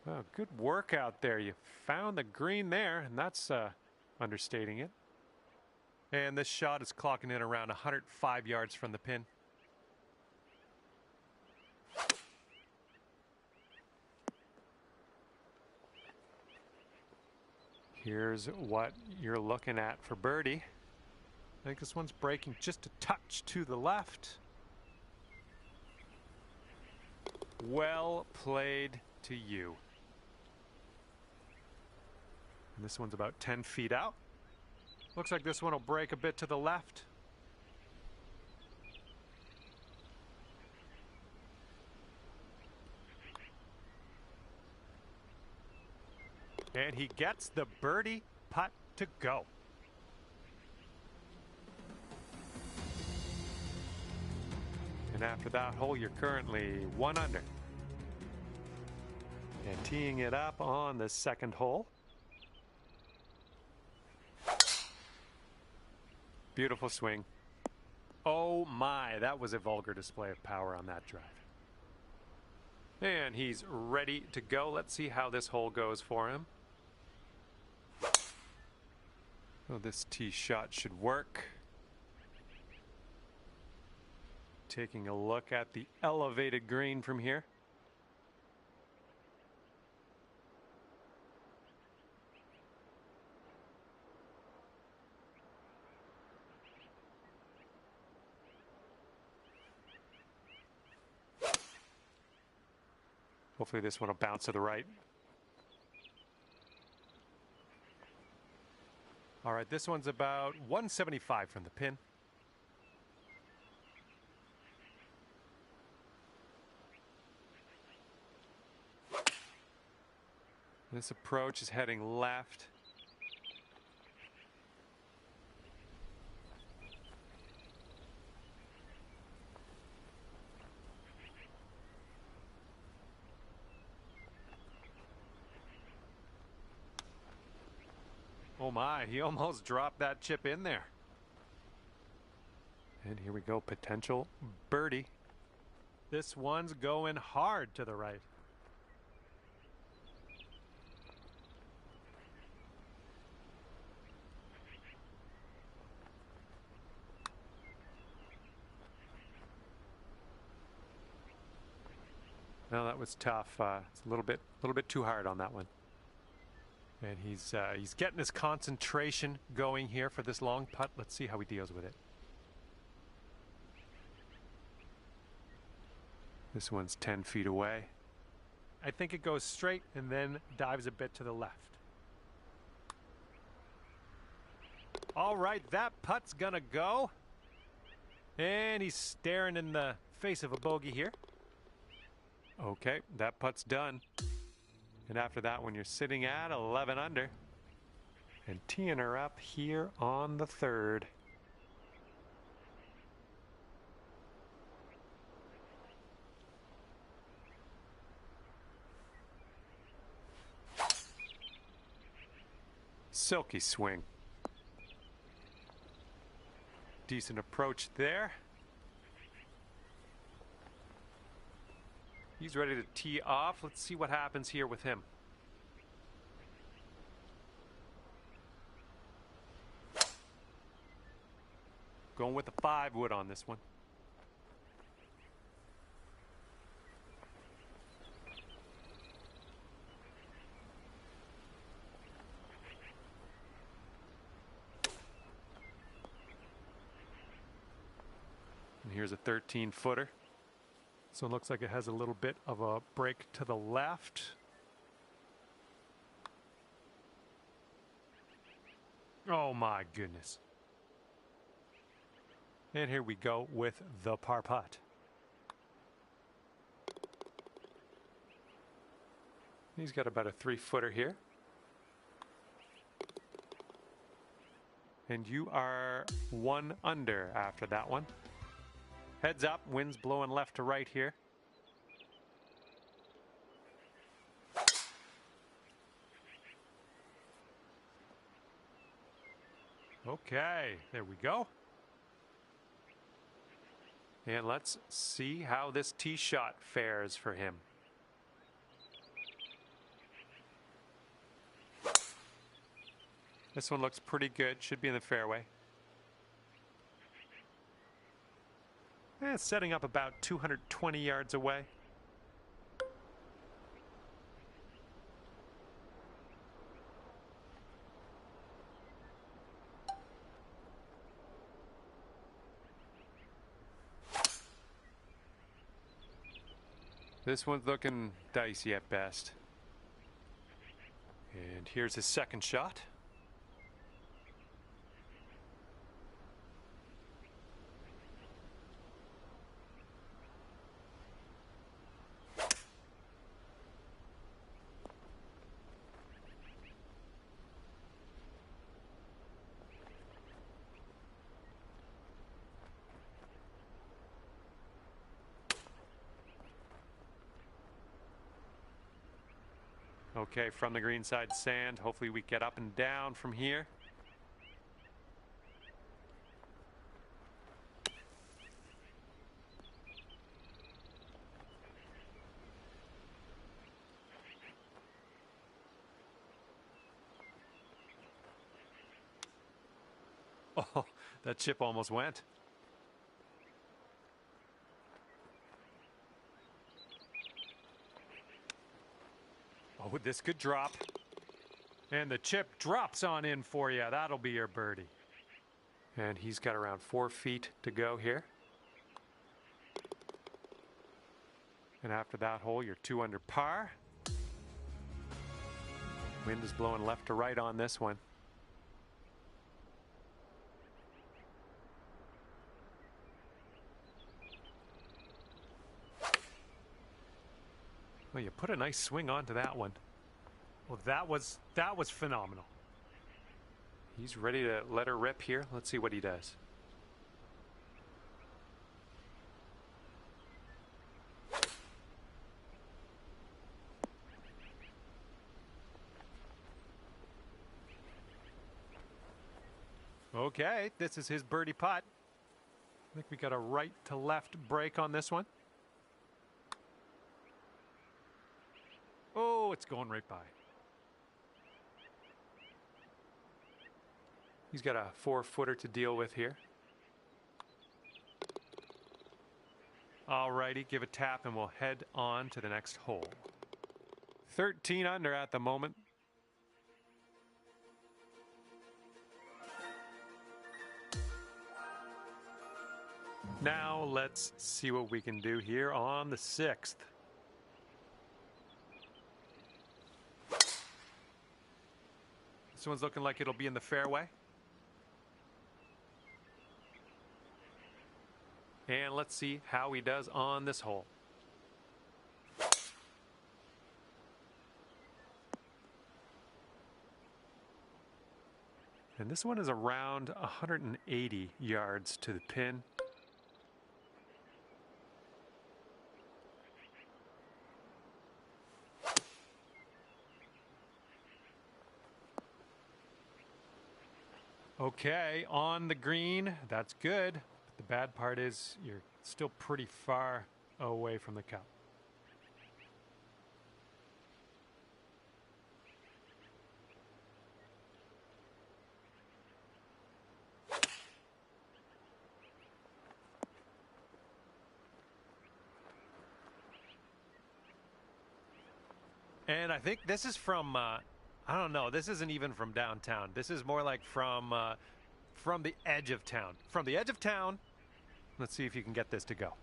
Oh, good work out there. You found the green there, and that's understating it. And this shot is clocking in around 105 yards from the pin. Here's what you're looking at for birdie. I think this one's breaking just a touch to the left. Well played to you. And this one's about 10 feet out. Looks like this one will break a bit to the left. And he gets the birdie putt to go. And after that hole, you're currently 1 under. And teeing it up on the second hole. Beautiful swing. Oh my, that was a vulgar display of power on that drive. And he's ready to go. Let's see how this hole goes for him. Oh, this tee shot should work. Taking a look at the elevated green from here. Hopefully this one will bounce to the right. All right, this one's about 175 from the pin. This approach is heading left. Oh my, he almost dropped that chip in there. And here we go, potential birdie. This one's going hard to the right. No, that was tough. It's a little bit too hard on that one. And he's getting his concentration going here for this long putt. Let's see how he deals with it. This one's 10 feet away. I think it goes straight and then dives a bit to the left. All right, that putt's gonna go. And he's staring in the face of a bogey here. Okay, that putt's done. And after that one, you're sitting at 11 under. And teeing her up here on the third. Silky swing. Decent approach there. He's ready to tee off. Let's see what happens here with him. Going with the 5 wood on this one. And here's a 13-footer. So it looks like it has a little bit of a break to the left. Oh my goodness. And here we go with the par putt. He's got about a 3-footer here. And you are 1 under after that one. Heads up, wind's blowing left to right here. Okay, there we go. And let's see how this tee shot fares for him. This one looks pretty good. Should be in the fairway. It's setting up about 220 yards away. This one's looking dicey at best. And here's his second shot. Okay, from the green side sand. Hopefully we get up and down from here. Oh, that chip almost went. Oh, this could drop. And the chip drops on in for you. That'll be your birdie. And he's got around 4 feet to go here. And after that hole, you're 2 under par. Wind is blowing left to right on this one. Well, you put a nice swing onto that one. Well, that was phenomenal. He's ready to let her rip here. Let's see what he does. Okay, this is his birdie putt. I think we got a right to left break on this one. Oh, it's going right by. He's got a 4-footer to deal with here. All righty, give a tap and we'll head on to the next hole. 13 under at the moment. Now let's see what we can do here on the 6th. This one's looking like it'll be in the fairway. And let's see how he does on this hole. And this one is around 180 yards to the pin. Okay, on the green, that's good. But the bad part is you're still pretty far away from the cup. And I think this is from I don't know. This isn't even from downtown. This is more like from the edge of town. From the edge of town. Let's see if you can get this to go.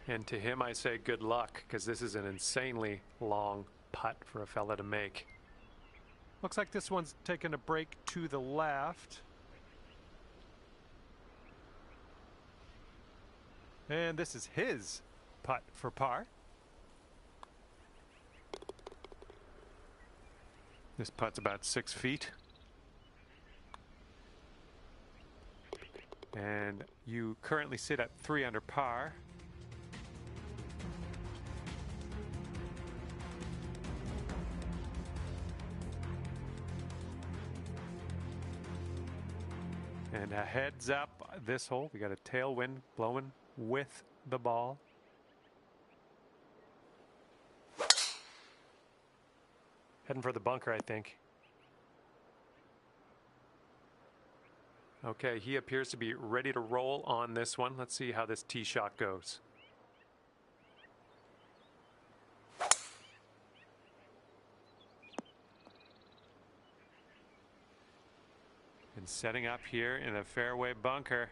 And to him I say good luck, because this is an insanely long putt for a fella to make. Looks like this one's taking a break to the left. And this is his putt for par. This putt's about 6 feet. And you currently sit at 3 under par. And a heads up this hole. We got a tailwind blowing with the ball. Heading for the bunker, I think. Okay, he appears to be ready to roll on this one. Let's see how this tee shot goes. And setting up here in a fairway bunker.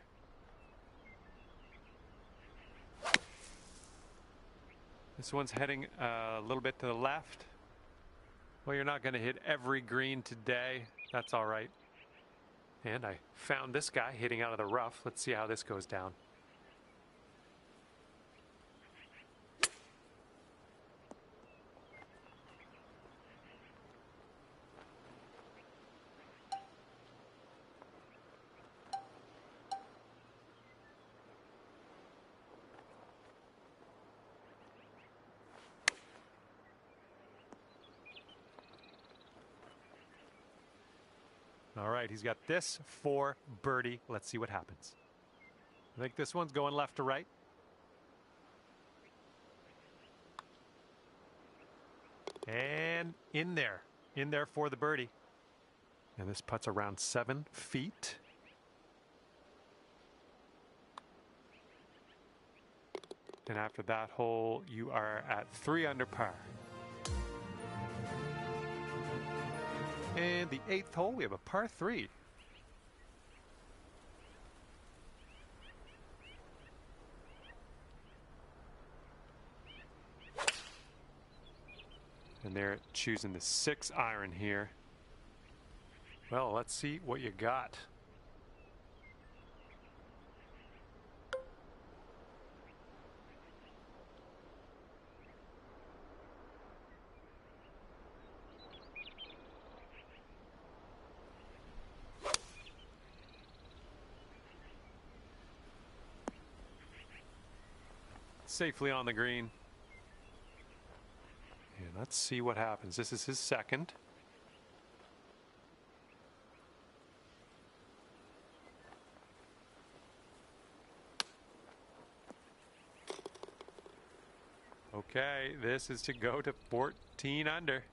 This one's heading a little bit to the left. Well, you're not going to hit every green today. That's all right. And I found this guy hitting out of the rough. Let's see how this goes down. All right, he's got this for birdie. Let's see what happens. I think this one's going left to right. And in there for the birdie. And this putt's around 7 feet. And after that hole, you are at 3 under par. And the 8th hole, we have a par 3. And they're choosing the 6 iron here. Well, let's see what you got. Safely on the green. And let's see what happens. This is his second. Okay, this is to go to 14 under.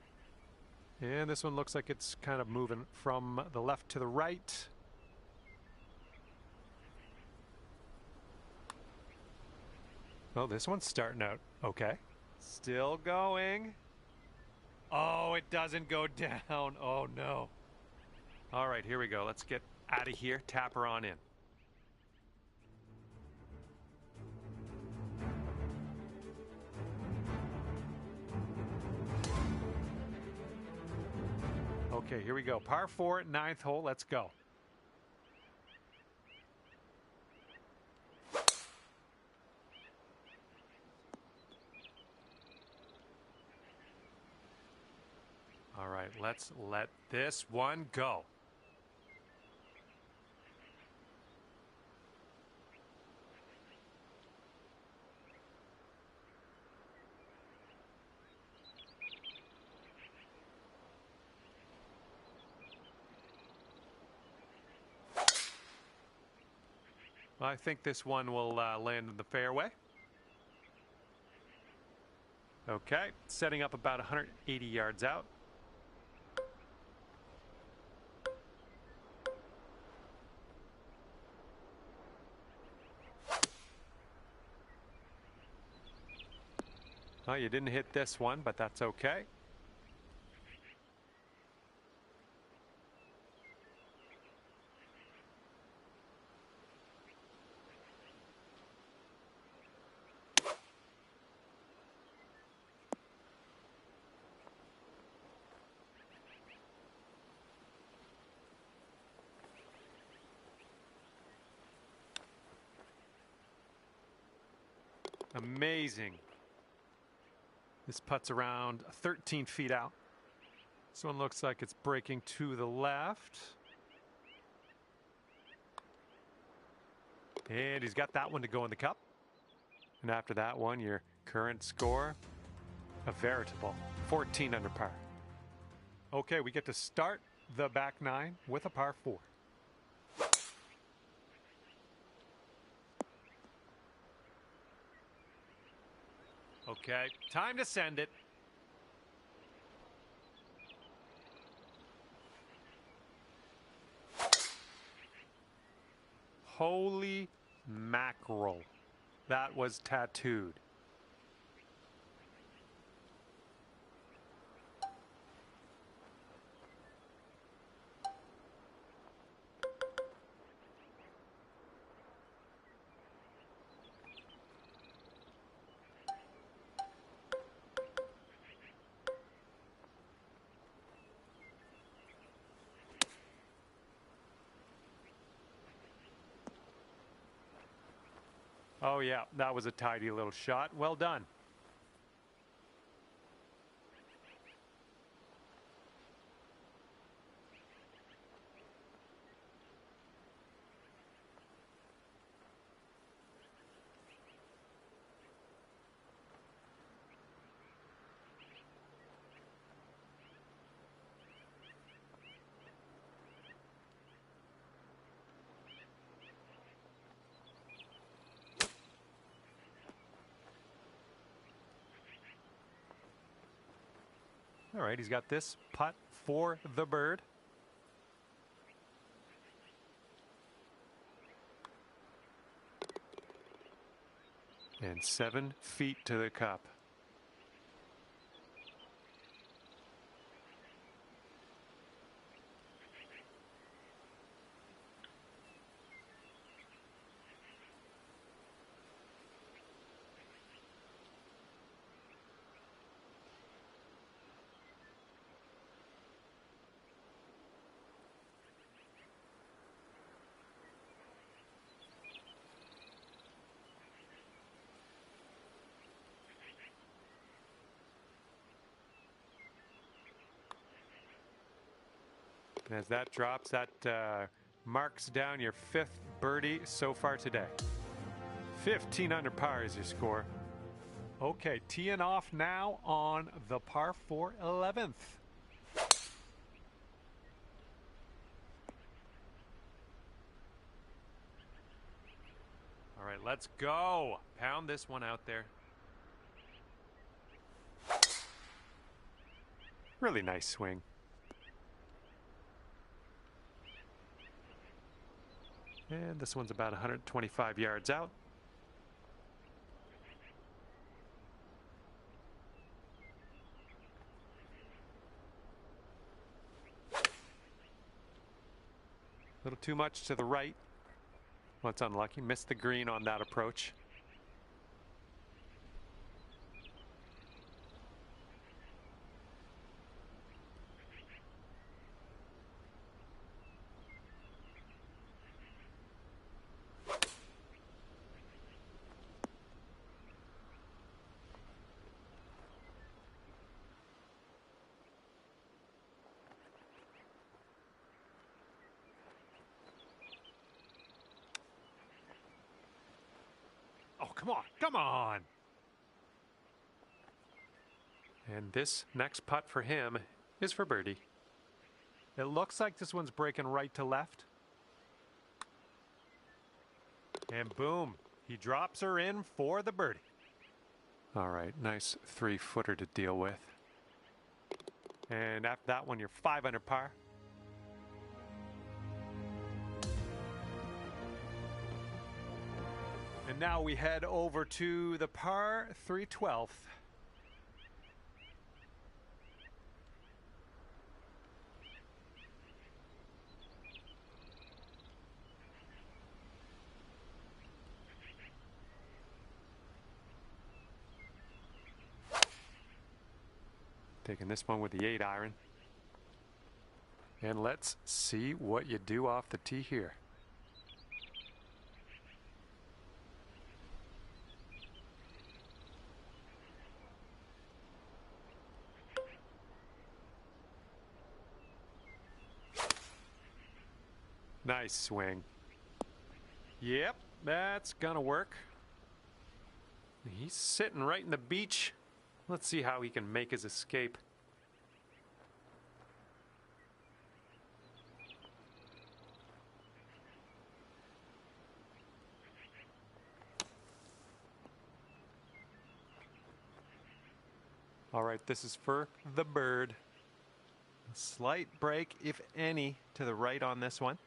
And this one looks like it's kind of moving from the left to the right. Oh, this one's starting out okay. Still going. Oh, it doesn't go down. Oh, no. All right, here we go. Let's get out of here. Tap her on in. Okay, here we go. Par 4, 9th hole. Let's go. All right, let's let this one go. I think this one will land in the fairway. Okay, setting up about 180 yards out. Oh, you didn't hit this one, but that's okay. Amazing. This putt's around 13 feet out. This one looks like it's breaking to the left. And he's got that one to go in the cup. And after that one, your current score, a veritable 14 under par. Okay, we get to start the back 9 with a par 4. Okay, time to send it. Holy mackerel. That was tattooed. Oh yeah, that was a tidy little shot. Well done. All right, he's got this putt for the bird. And 7 feet to the cup. And as that drops, that marks down your 5th birdie so far today. 15 under par is your score. Okay, teeing off now on the par 4 11th. All right, let's go. Pound this one out there. Really nice swing. And this one's about 125 yards out. A little too much to the right. Well, it's unlucky. Missed the green on that approach. Oh, come on, come on. And this next putt for him is for birdie. It looks like this one's breaking right to left. And boom, he drops her in for the birdie. All right, nice 3-footer to deal with. And after that one, you're 5 under par. And now we head over to the par 3 12th. Taking this one with the 8-iron. And let's see what you do off the tee here. Nice swing. Yep, that's gonna work. He's sitting right in the beach. Let's see how he can make his escape. All right, this is for the bird. A slight break, if any, to the right on this one.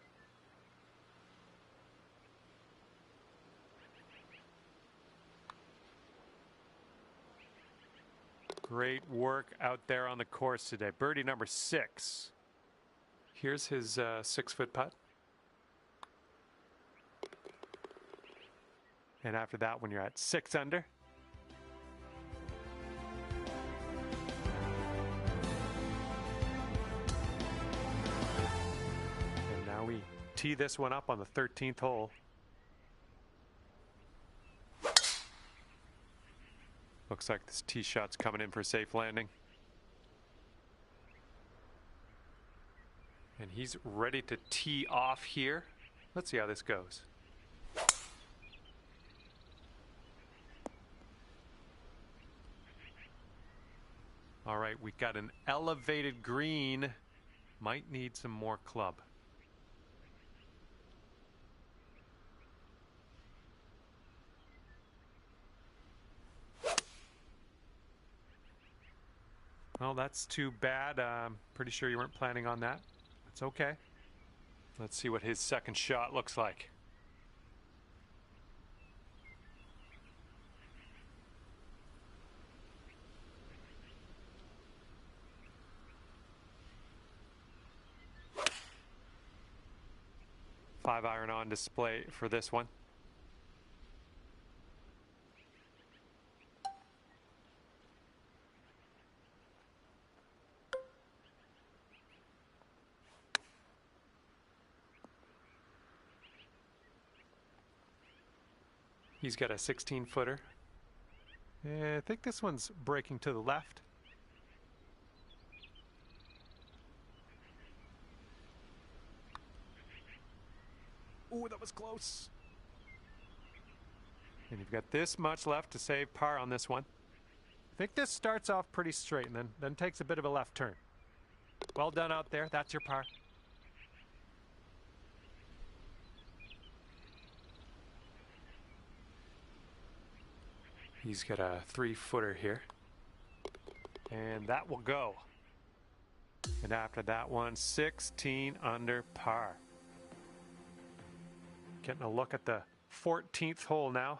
Great work out there on the course today. Birdie number 6. Here's his 6-foot putt. And after that, when you're at 6 under, and now we tee this one up on the 13th hole. Looks like this tee shot's coming in for a safe landing. And he's ready to tee off here. Let's see how this goes. All right, we've got an elevated green. Might need some more club. Well, that's too bad. I'm pretty sure you weren't planning on that. It's okay. Let's see what his second shot looks like. Five iron on display for this one. He's got a 16-footer. I think this one's breaking to the left. Ooh, that was close. And you've got this much left to save par on this one. I think this starts off pretty straight and then takes a bit of a left turn. Well done out there. That's your par. He's got a 3-footer here. And that will go. And after that one, 16 under par. Getting a look at the 14th hole now.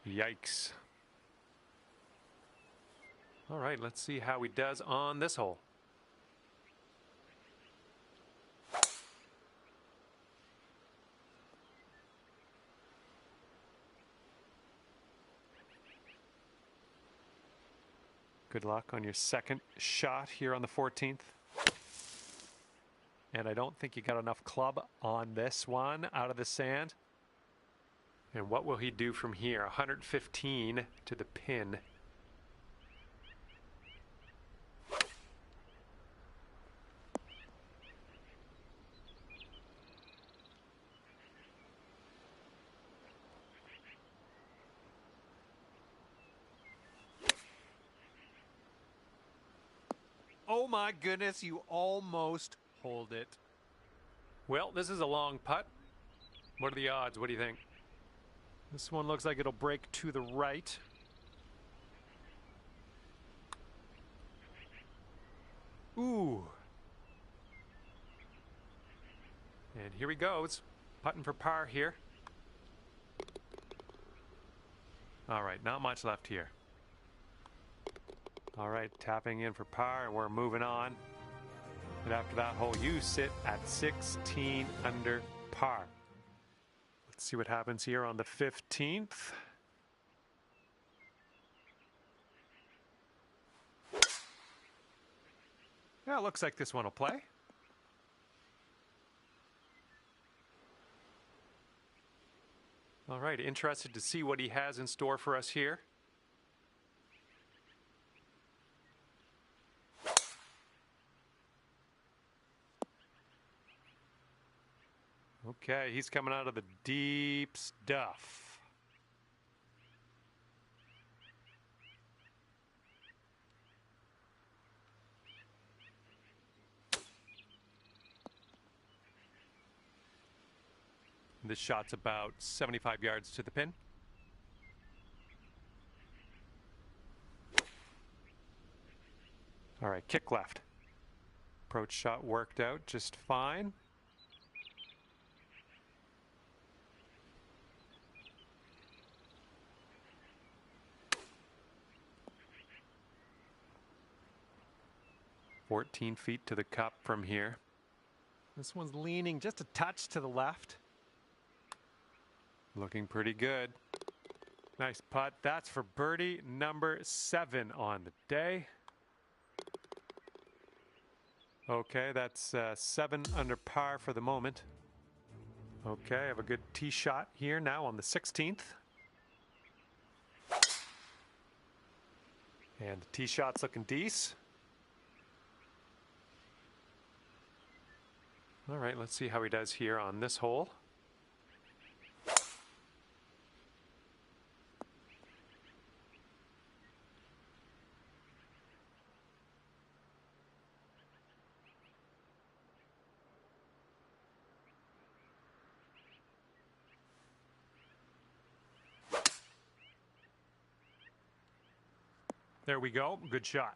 Yikes. All right, let's see how he does on this hole. Good luck on your second shot here on the 14th. And I don't think you got enough club on this one out of the sand. And what will he do from here? 115 to the pin. Oh my goodness, you almost hold it. Well, this is a long putt. What are the odds? What do you think? This one looks like it'll break to the right. Ooh. And here he goes. Putting for par here. All right, not much left here. All right, tapping in for par, and we're moving on. And after that hole, you sit at 16 under par. Let's see what happens here on the 15th. Yeah, it looks like this one will play. All right, interested to see what he has in store for us here. Okay, he's coming out of the deep stuff. This shot's about 75 yards to the pin. All right, kick left. Approach shot worked out just fine. "14 feet to the cup from here." This one's leaning just a touch to the left. Looking pretty good. Nice putt. That's for birdie number 7 on the day. Okay, that's 7 under par for the moment. Okay, I have a good tee shot here now on the 16th. And the tee shot's looking decent. All right, let's see how he does here on this hole. There we go. Good shot.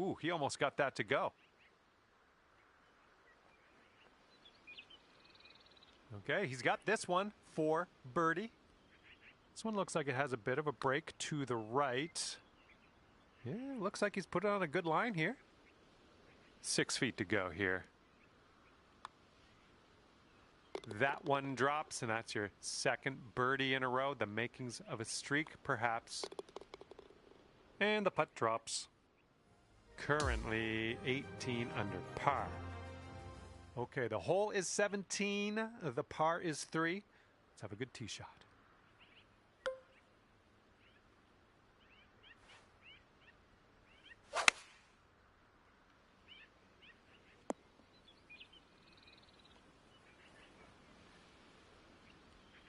Ooh, he almost got that to go. Okay, he's got this one for birdie. This one looks like it has a bit of a break to the right. Yeah, looks like he's put it on a good line here. 6 feet to go here. That one drops, and that's your second birdie in a row. The makings of a streak, perhaps. And the putt drops. Currently 18 under par. Okay, the hole is 17. The par is 3. Let's have a good tee shot.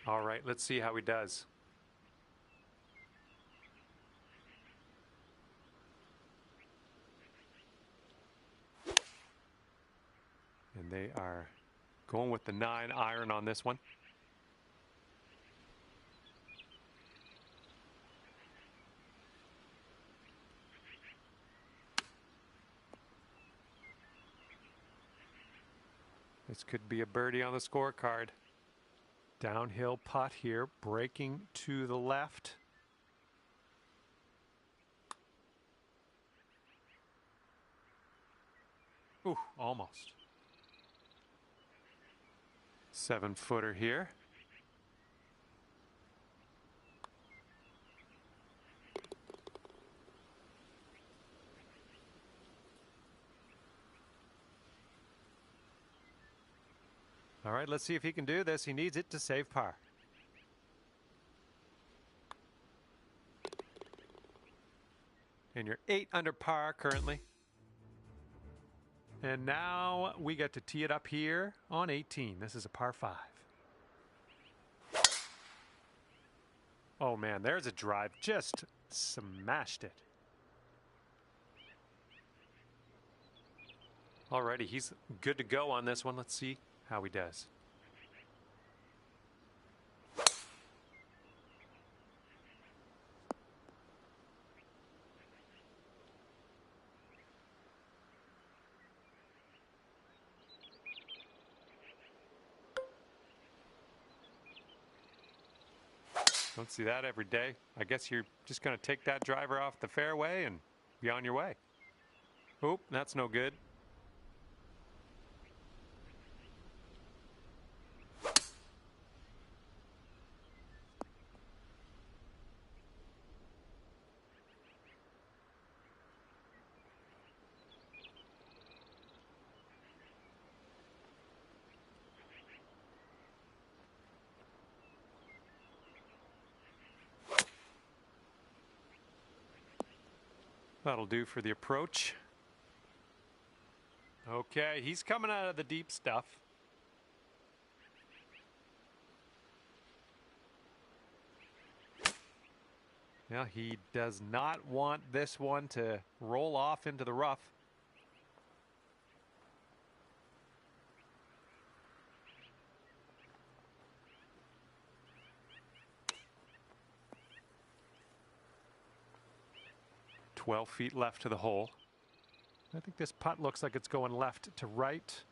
All right, let's see how he does. And they are going with the 9 iron on this one. This could be a birdie on the scorecard. Downhill putt here, breaking to the left. Ooh, almost. 7-footer here. All right, let's see if he can do this. He needs it to save par. And you're 8 under par currently. And now we get to tee it up here on 18. This is a par 5. Oh man, there's a drive. Just smashed it. Alrighty, he's good to go on this one. Let's see how he does. Don't see that every day. I guess you're just going to take that driver off the fairway and be on your way. Oop, that's no good. That'll do for the approach. Okay, he's coming out of the deep stuff. Yeah, he does not want this one to roll off into the rough. "12 feet left to the hole." I think this putt looks like it's going left to right.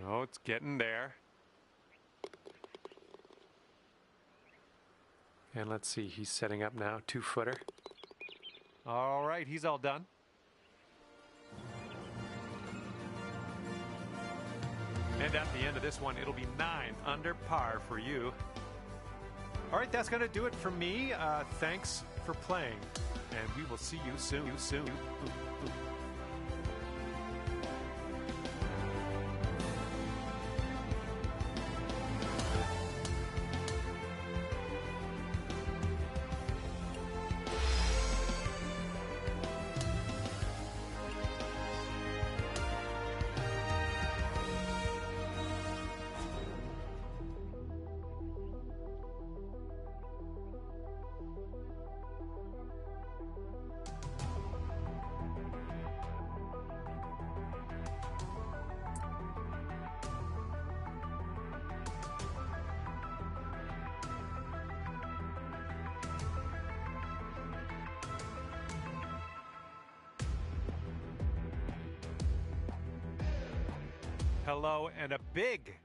Oh, it's getting there. And let's see, he's setting up now, 2-footer. All right, he's all done. And at the end of this one, it'll be 9 under par for you. All right, that's going to do it for me. Thanks for playing, and we will see you soon. Hello, and a big,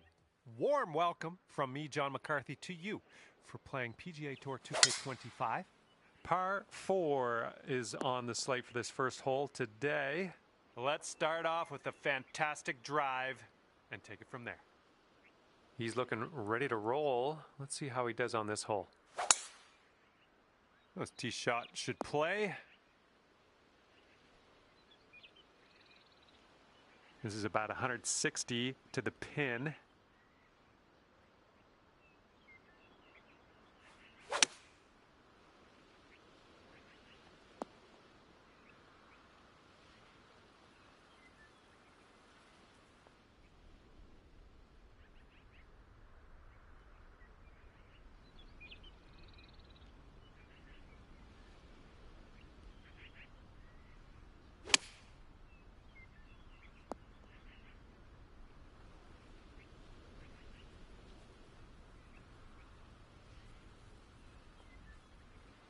warm welcome from me, John McCarthy, to you for playing PGA Tour 2K25. Par 4 is on the slate for this first hole today. Let's start off with a fantastic drive and take it from there. He's looking ready to roll. Let's see how he does on this hole. This tee shot should play. This is about 160 to the pin.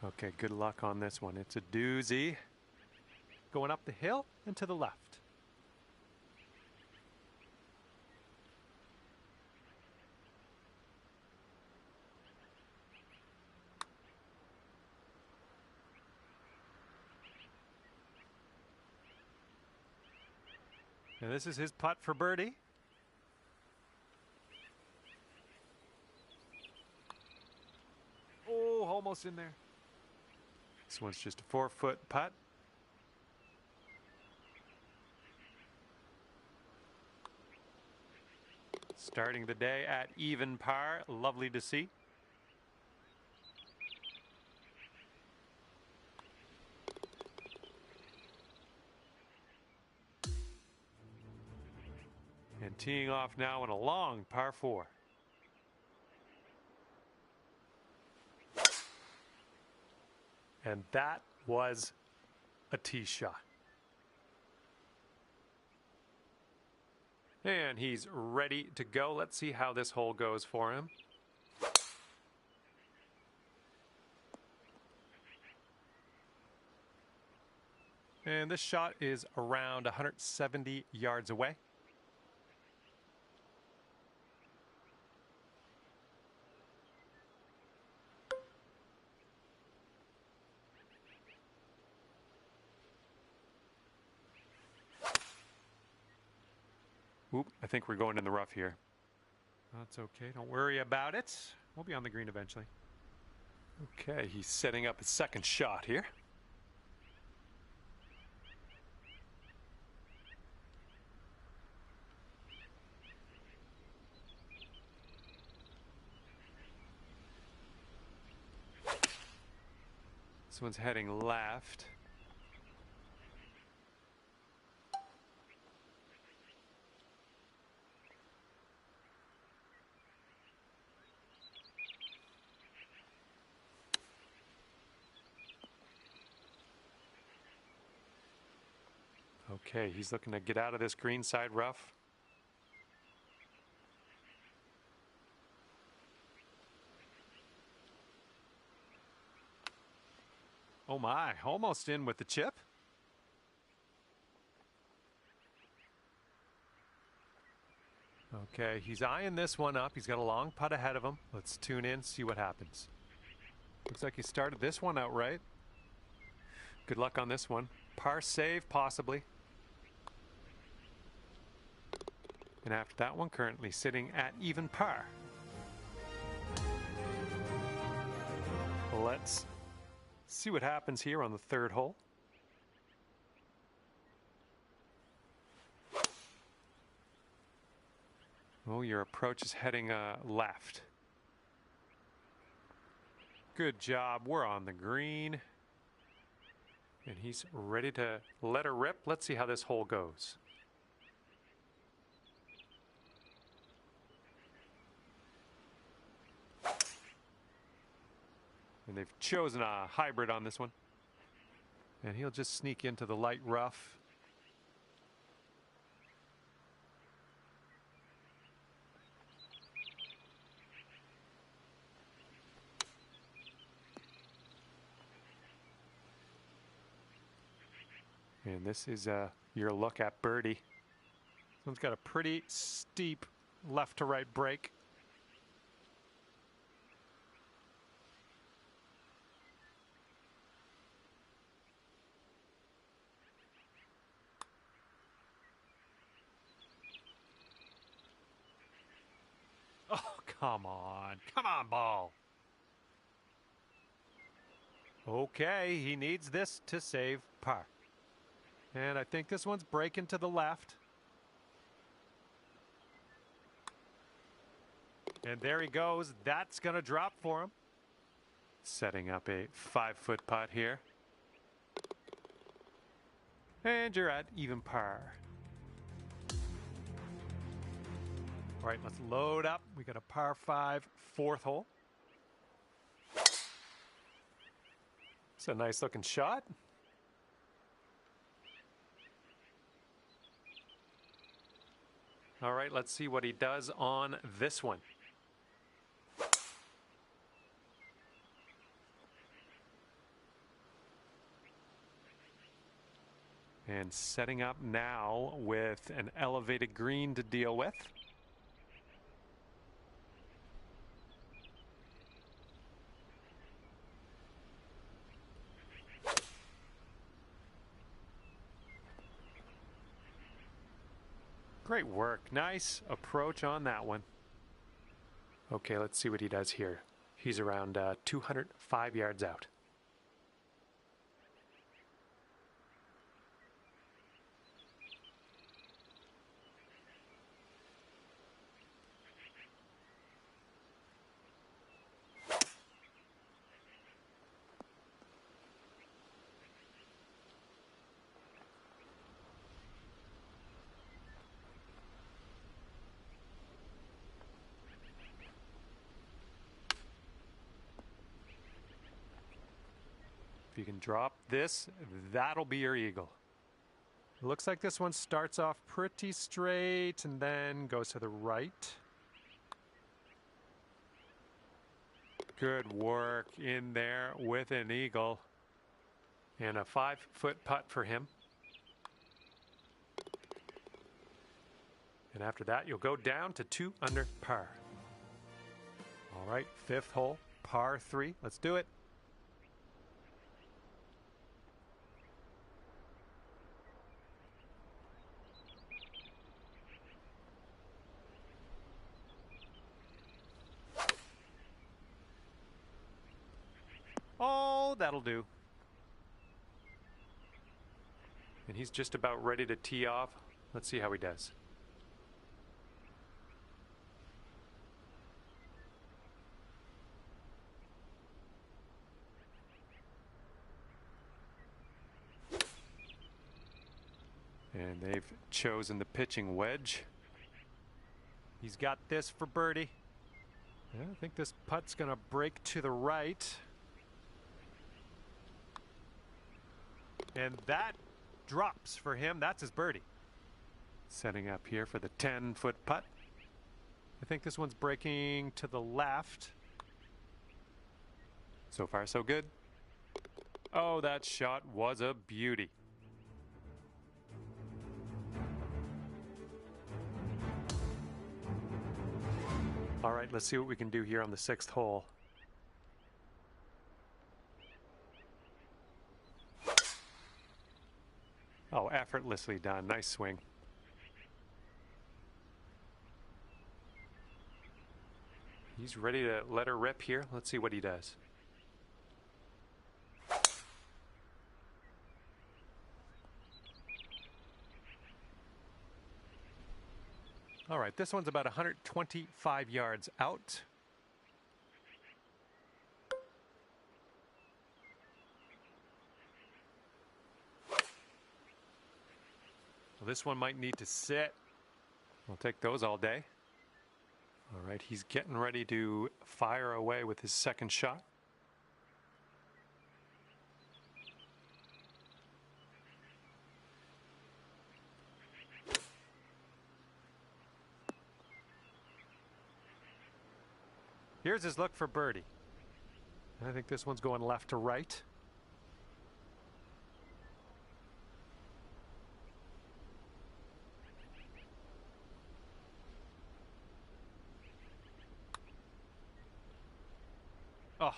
Okay, good luck on this one. It's a doozy. Going up the hill and to the left. And this is his putt for birdie. Oh, almost in there. This one's just a 4-foot putt. Starting the day at even par. Lovely to see. And teeing off now in a long par 4. And that was a tee shot. And he's ready to go. Let's see how this hole goes for him. And this shot is around 170 yards away. Oop, I think we're going in the rough here. That's okay, don't worry about it. We'll be on the green eventually. Okay, he's setting up his second shot here. This one's heading left. Okay, he's looking to get out of this green side rough. Oh my, almost in with the chip. Okay, he's eyeing this one up. He's got a long putt ahead of him. Let's tune in, see what happens. Looks like he started this one out right. Good luck on this one. Par save, possibly. And after that one, currently sitting at even par. Let's see what happens here on the third hole. Oh, your approach is heading left. Good job. We're on the green. And he's ready to let her rip. Let's see how this hole goes. And they've chosen a hybrid on this one. And he'll just sneak into the light rough. And this is your look at birdie. This one's got a pretty steep left to right break. Oh, come on. Come on, ball. Okay, he needs this to save par. And I think this one's breaking to the left. And there he goes. That's going to drop for him. Setting up a 5-foot putt here. And you're at even par. All right, let's load up. We got a par 5, fourth hole. It's a nice looking shot. All right, let's see what he does on this one. And setting up now with an elevated green to deal with. Great work. Nice approach on that one. Okay, let's see what he does here. He's around 205 yards out. If you can drop this, that'll be your eagle. It looks like this one starts off pretty straight and then goes to the right. Good work in there with an eagle. And a 5-foot putt for him. And after that, you'll go down to 2 under par. All right, 5th hole, par 3. Let's do it. Oh, that'll do. And he's just about ready to tee off. Let's see how he does. And they've chosen the pitching wedge. He's got this for birdie. Yeah, I think this putt's going to break to the right. And that drops for him. That's his birdie. Setting up here for the 10-foot putt. I think this one's breaking to the left. So far, so good. Oh, that shot was a beauty. All right, let's see what we can do here on the 6th hole. Oh, effortlessly done. Nice swing. He's ready to let her rip here. Let's see what he does. All right, this one's about 125 yards out. Well, this one might need to sit. We'll take those all day. All right, he's getting ready to fire away with his second shot. Here's his look for birdie. I think this one's going left to right. Oh.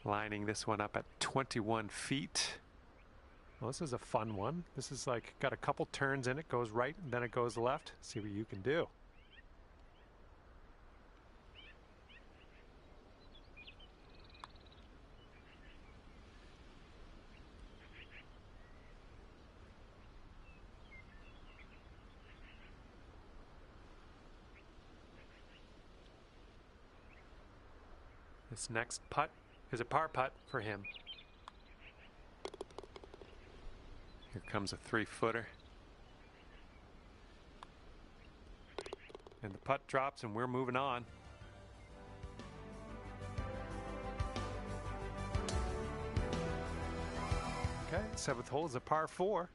Lining this one up at 21 feet. Well, this is a fun one. This is like got a couple turns in it. Goes right and then it goes left. See what you can do. This next putt is a par putt for him. Here comes a 3-footer. And the putt drops and we're moving on. Okay, 7th hole is a par 4.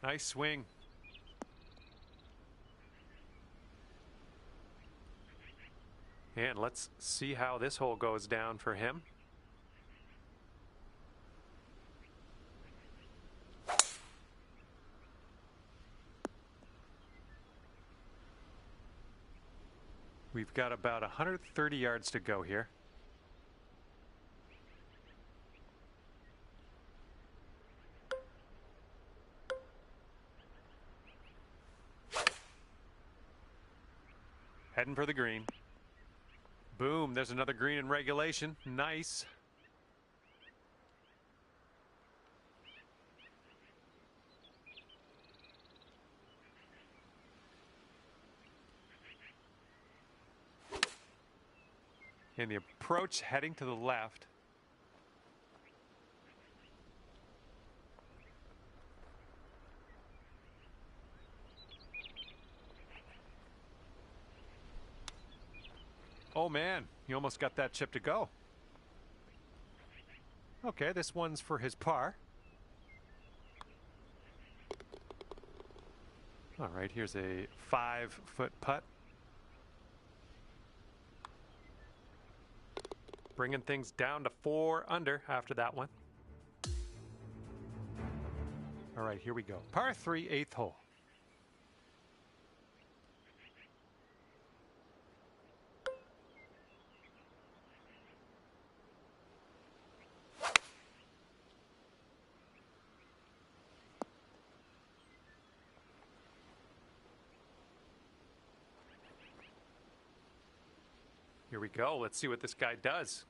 Nice swing. And let's see how this hole goes down for him. We've got about 130 yards to go here. Heading for the green. Boom, there's another green in regulation. Nice. And the approach heading to the left. Oh man, he almost got that chip to go. Okay, this one's for his par. All right, here's a 5-foot putt. Bringing things down to 4 under after that one. All right, here we go. Par 3, 8th hole. Here we go. Let's see what this guy does.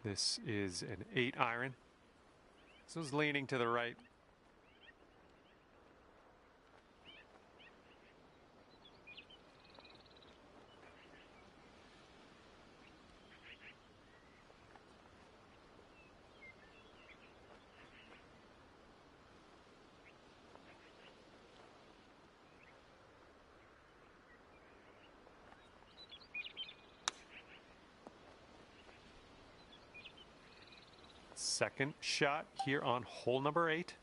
This is an 8-iron. This one's leaning to the right. Second shot here on hole number 8.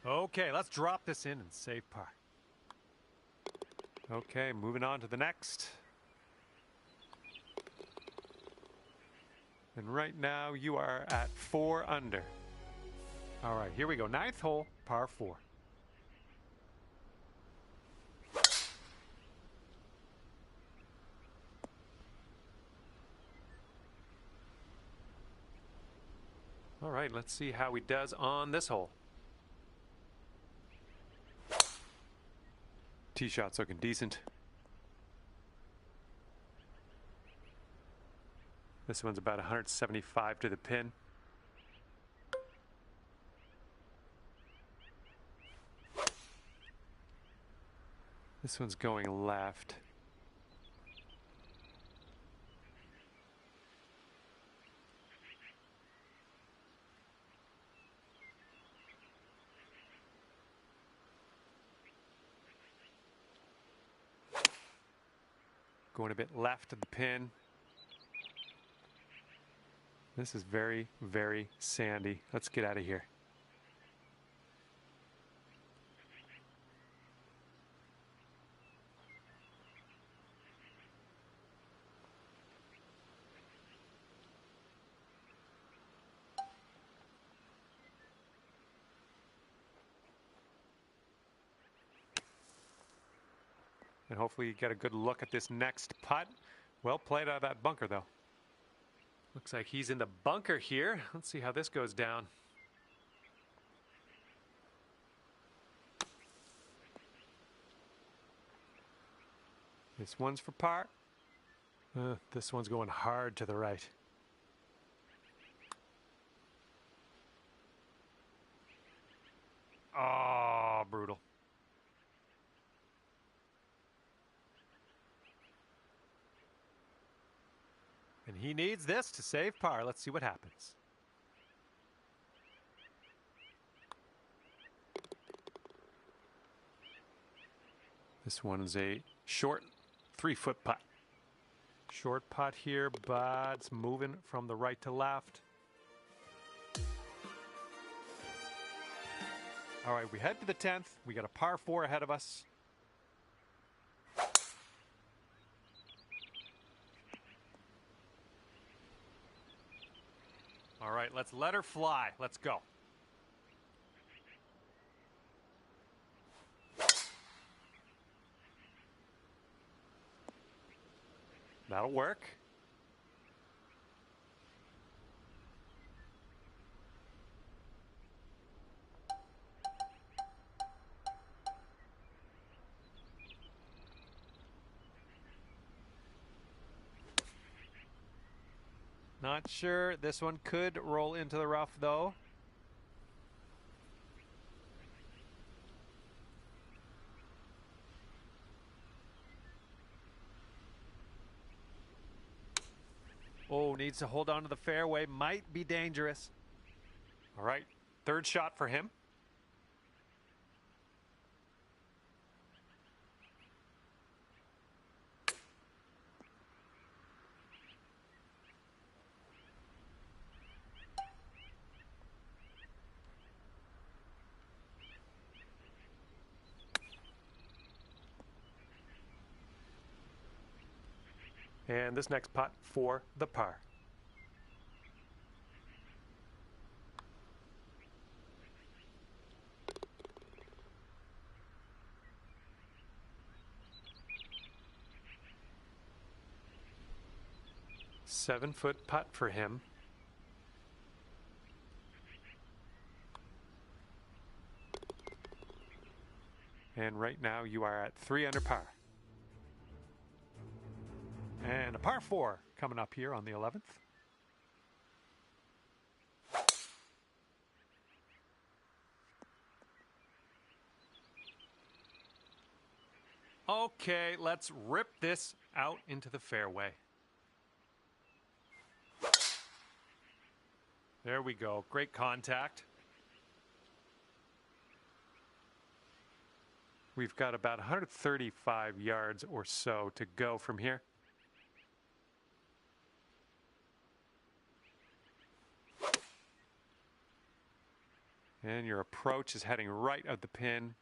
Okay, let's drop this in and save par. Okay, moving on to the next. And right now you are at 4 under. All right, here we go. 9th hole, par 4. All right, let's see how he does on this hole. Tee shot's looking decent. This one's about 175 to the pin. This one's going left. Going a bit left of the pin. This is very, very sandy. Let's get out of here. And hopefully you get a good look at this next putt. Well played out of that bunker, though. Looks like he's in the bunker here. Let's see how this goes down. This one's for par. This one's going hard to the right. Oh, brutal. And he needs this to save par. Let's see what happens. This one's a short 3-foot putt. Short putt here, but it's moving from the right to left. All right, we head to the 10th. We got a par 4 ahead of us. All right, let's let her fly. Let's go. That'll work. Not sure. This one could roll into the rough, though. Oh, needs to hold on to the fairway. Might be dangerous. All right, third shot for him. And this next putt for the par. Seven-foot putt for him. And right now you are at 3 under par. And a par 4 coming up here on the 11th. Okay, let's rip this out into the fairway. There we go. Great contact. We've got about 135 yards or so to go from here. And your approach is heading right at the pin.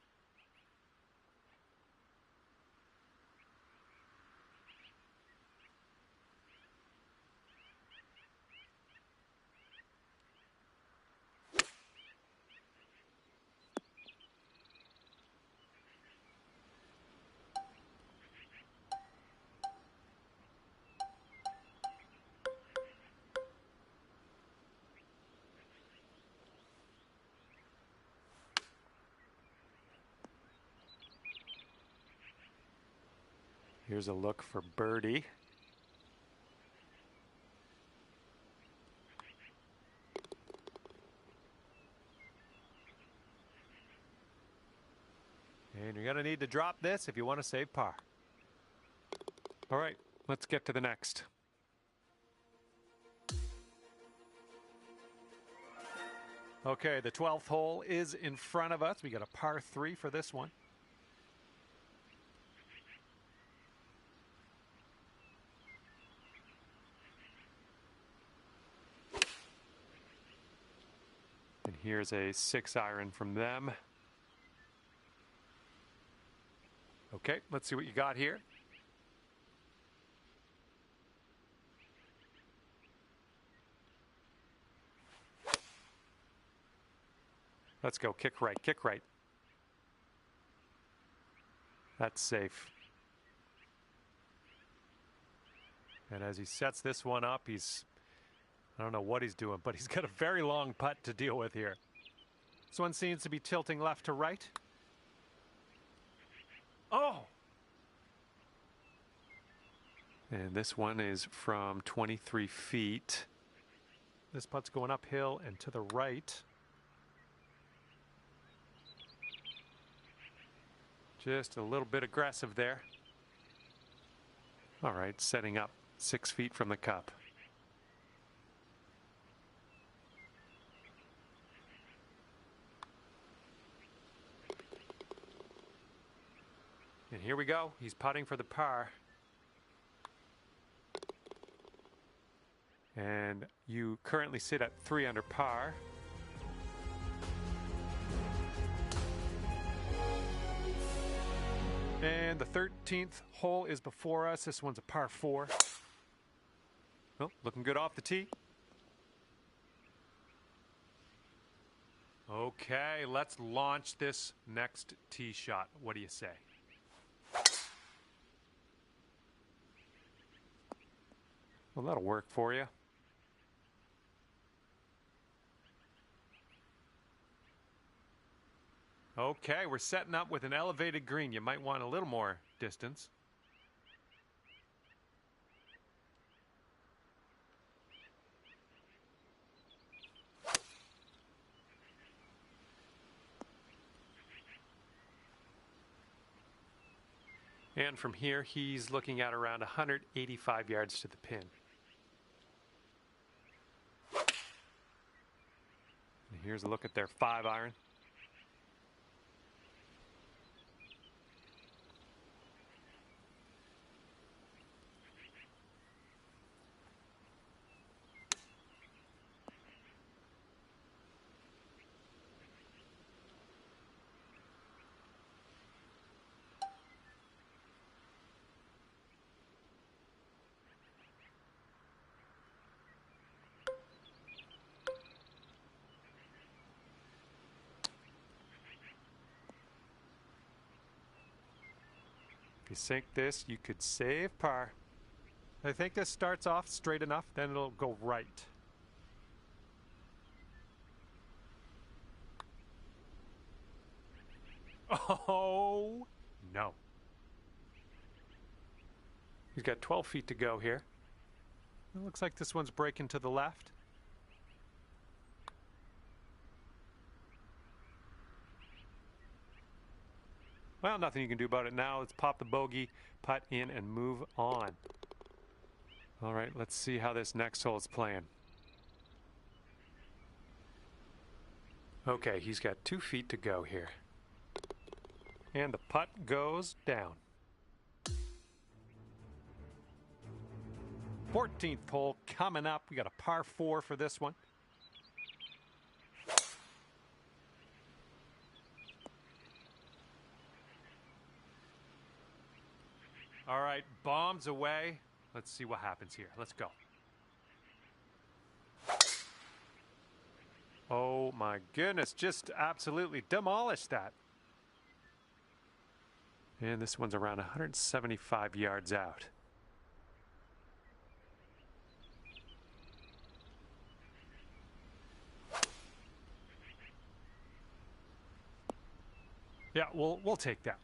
Here's a look for birdie. And you're going to need to drop this if you want to save par. All right, let's get to the next. Okay, the 12th hole is in front of us. We got a par 3 for this one. And here's a 6-iron from them. Okay, let's see what you got here. Let's go. Kick right, kick right. That's safe. And as he sets this one up, I don't know what he's doing, but he's got a very long putt to deal with here. This one seems to be tilting left to right. Oh! And this one is from 23 feet. This putt's going uphill and to the right. Just a little bit aggressive there. All right, setting up 6 feet from the cup. And here we go. He's putting for the par. And you currently sit at 3 under par. And the 13th hole is before us. This one's a par 4. Oh, looking good off the tee. Okay, let's launch this next tee shot. What do you say? Well, that'll work for you. Okay, we're setting up with an elevated green. You might want a little more distance. And from here, he's looking at around 185 yards to the pin. And here's a look at their 5-iron. If you sink this, you could save par. I think this starts off straight enough, then it'll go right. Oh, no. He's got 12 feet to go here. It looks like this one's breaking to the left. Well, nothing you can do about it now. Let's pop the bogey, putt in, and move on. All right, let's see how this next hole is playing. Okay, he's got 2 feet to go here. And the putt goes down. 14th hole coming up. We got a par 4 for this one. All right, bombs away. Let's see what happens here. Let's go. Oh my goodness, just absolutely demolished that. And this one's around 175 yards out. Yeah, we'll take that.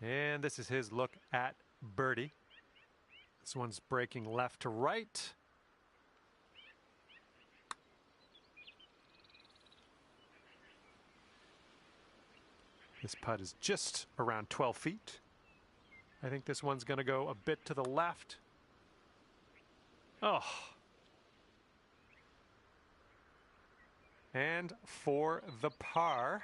And this is his look at birdie. This one's breaking left to right. This putt is just around 12 feet. I think this one's going to go a bit to the left. Oh. And for the par.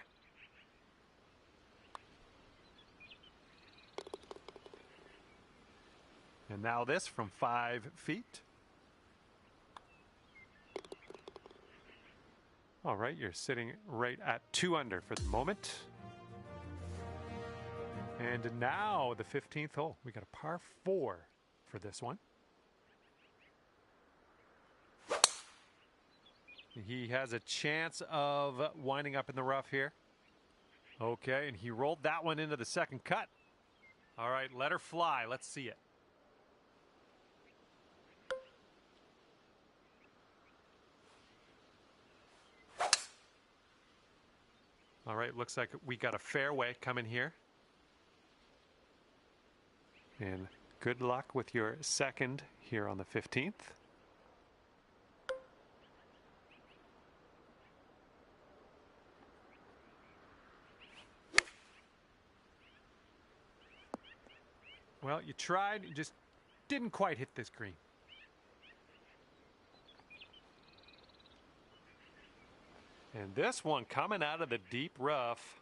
And now this from 5 feet. All right, you're sitting right at 2 under for the moment. And now the 15th hole. We got a par 4 for this one. He has a chance of winding up in the rough here. Okay, and he rolled that one into the second cut. All right, let her fly. Let's see it. All right, looks like we got a fairway coming here. And good luck with your second here on the 15th. Well, you tried, you just didn't quite hit this green. And this one coming out of the deep rough.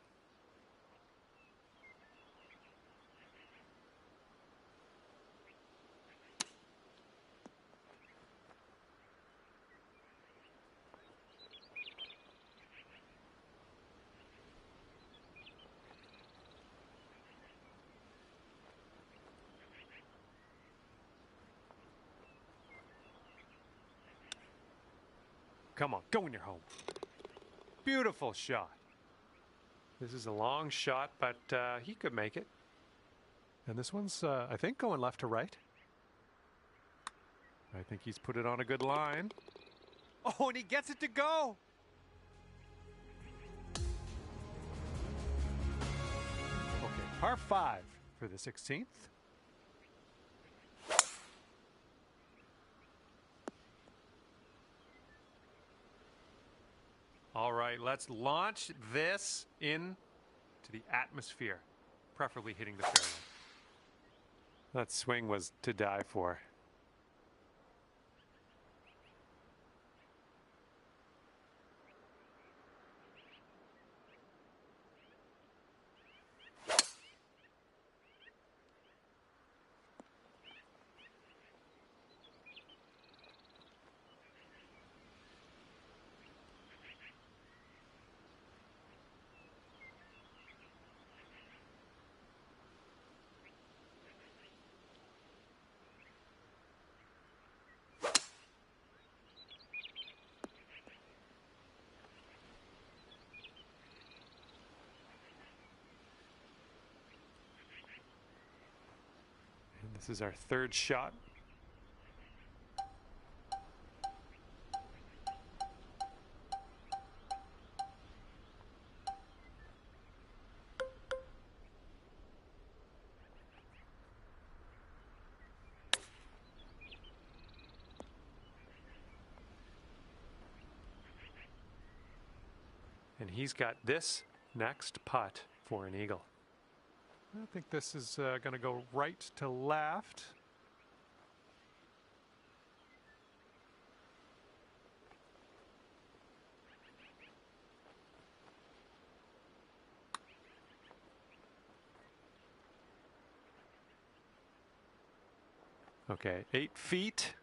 Come on, go in your home. Beautiful shot. This is a long shot, but he could make it. And this one's, I think, going left to right. I think he's put it on a good line. Oh, and he gets it to go. Okay, par 5 for the 16th. All right, let's launch this into the atmosphere, preferably hitting the fairway. That swing was to die for. This is our third shot. And he's got this next putt for an eagle. I think this is going to go right to left. Okay, 8 feet.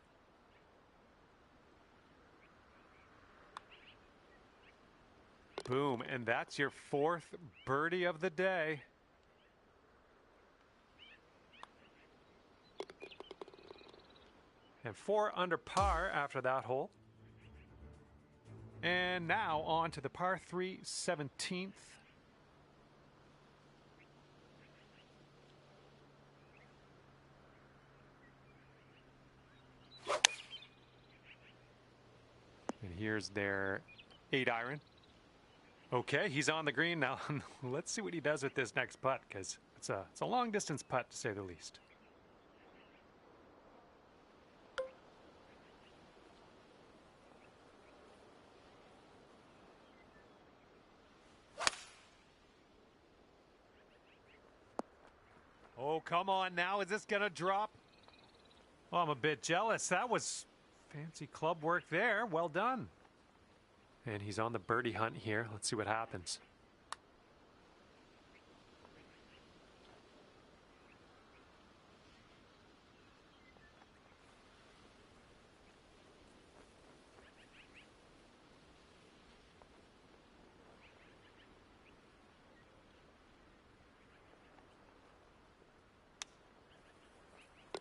Boom, and that's your 4th birdie of the day. And 4 under par after that hole. And now on to the par 3 17th. And here's their 8-iron. Okay, he's on the green now. Let's see what he does with this next putt, because it's a long distance putt to say the least. Oh, come on now. Is this going to drop? Oh, I'm a bit jealous. That was fancy club work there. Well done. And he's on the birdie hunt here. Let's see what happens.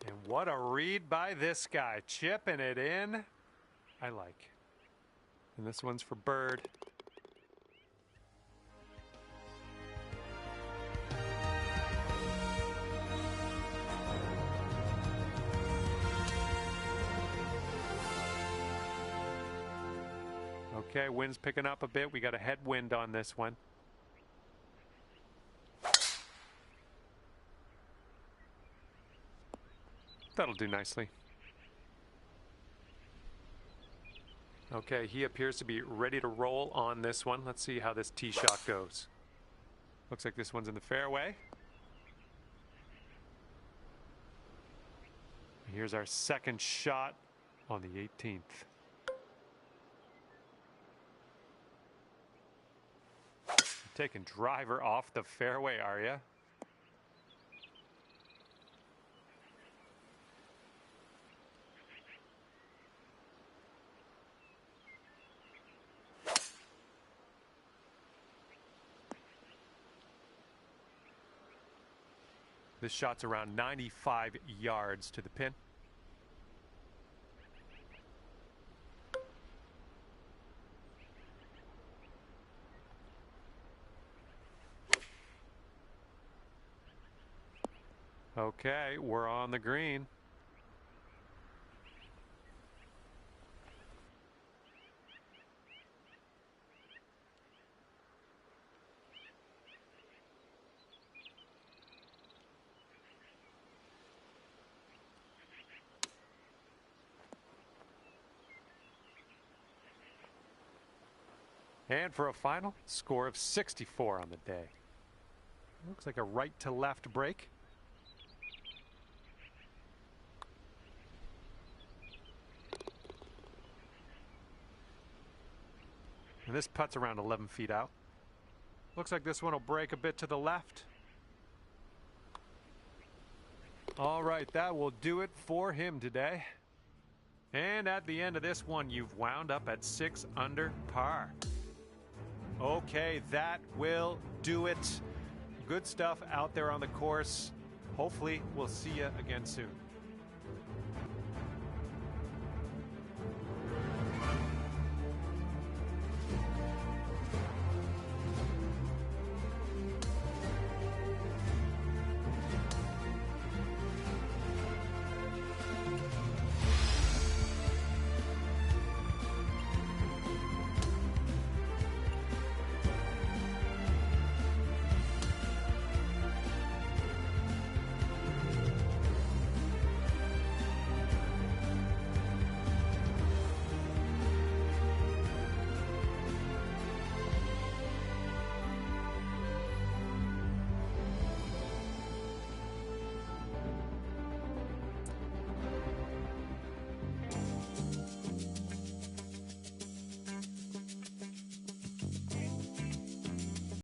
And what a read by this guy. Chipping it in. I like. And this one's for Bird. Okay, wind's picking up a bit. We got a headwind on this one. That'll do nicely. Okay, he appears to be ready to roll on this one. Let's see how this tee shot goes. Looks like this one's in the fairway. Here's our second shot on the 18th. Taking driver off the fairway, are ya? This shot's around 95 yards to the pin. Okay, we're on the green. And for a final score of 64 on the day. Looks like a right to left break. And this putt's around 11 feet out. Looks like this one will break a bit to the left. All right, that will do it for him today. And at the end of this one, you've wound up at 6 under par. Okay, that will do it. Good stuff out there on the course. Hopefully, we'll see you again soon.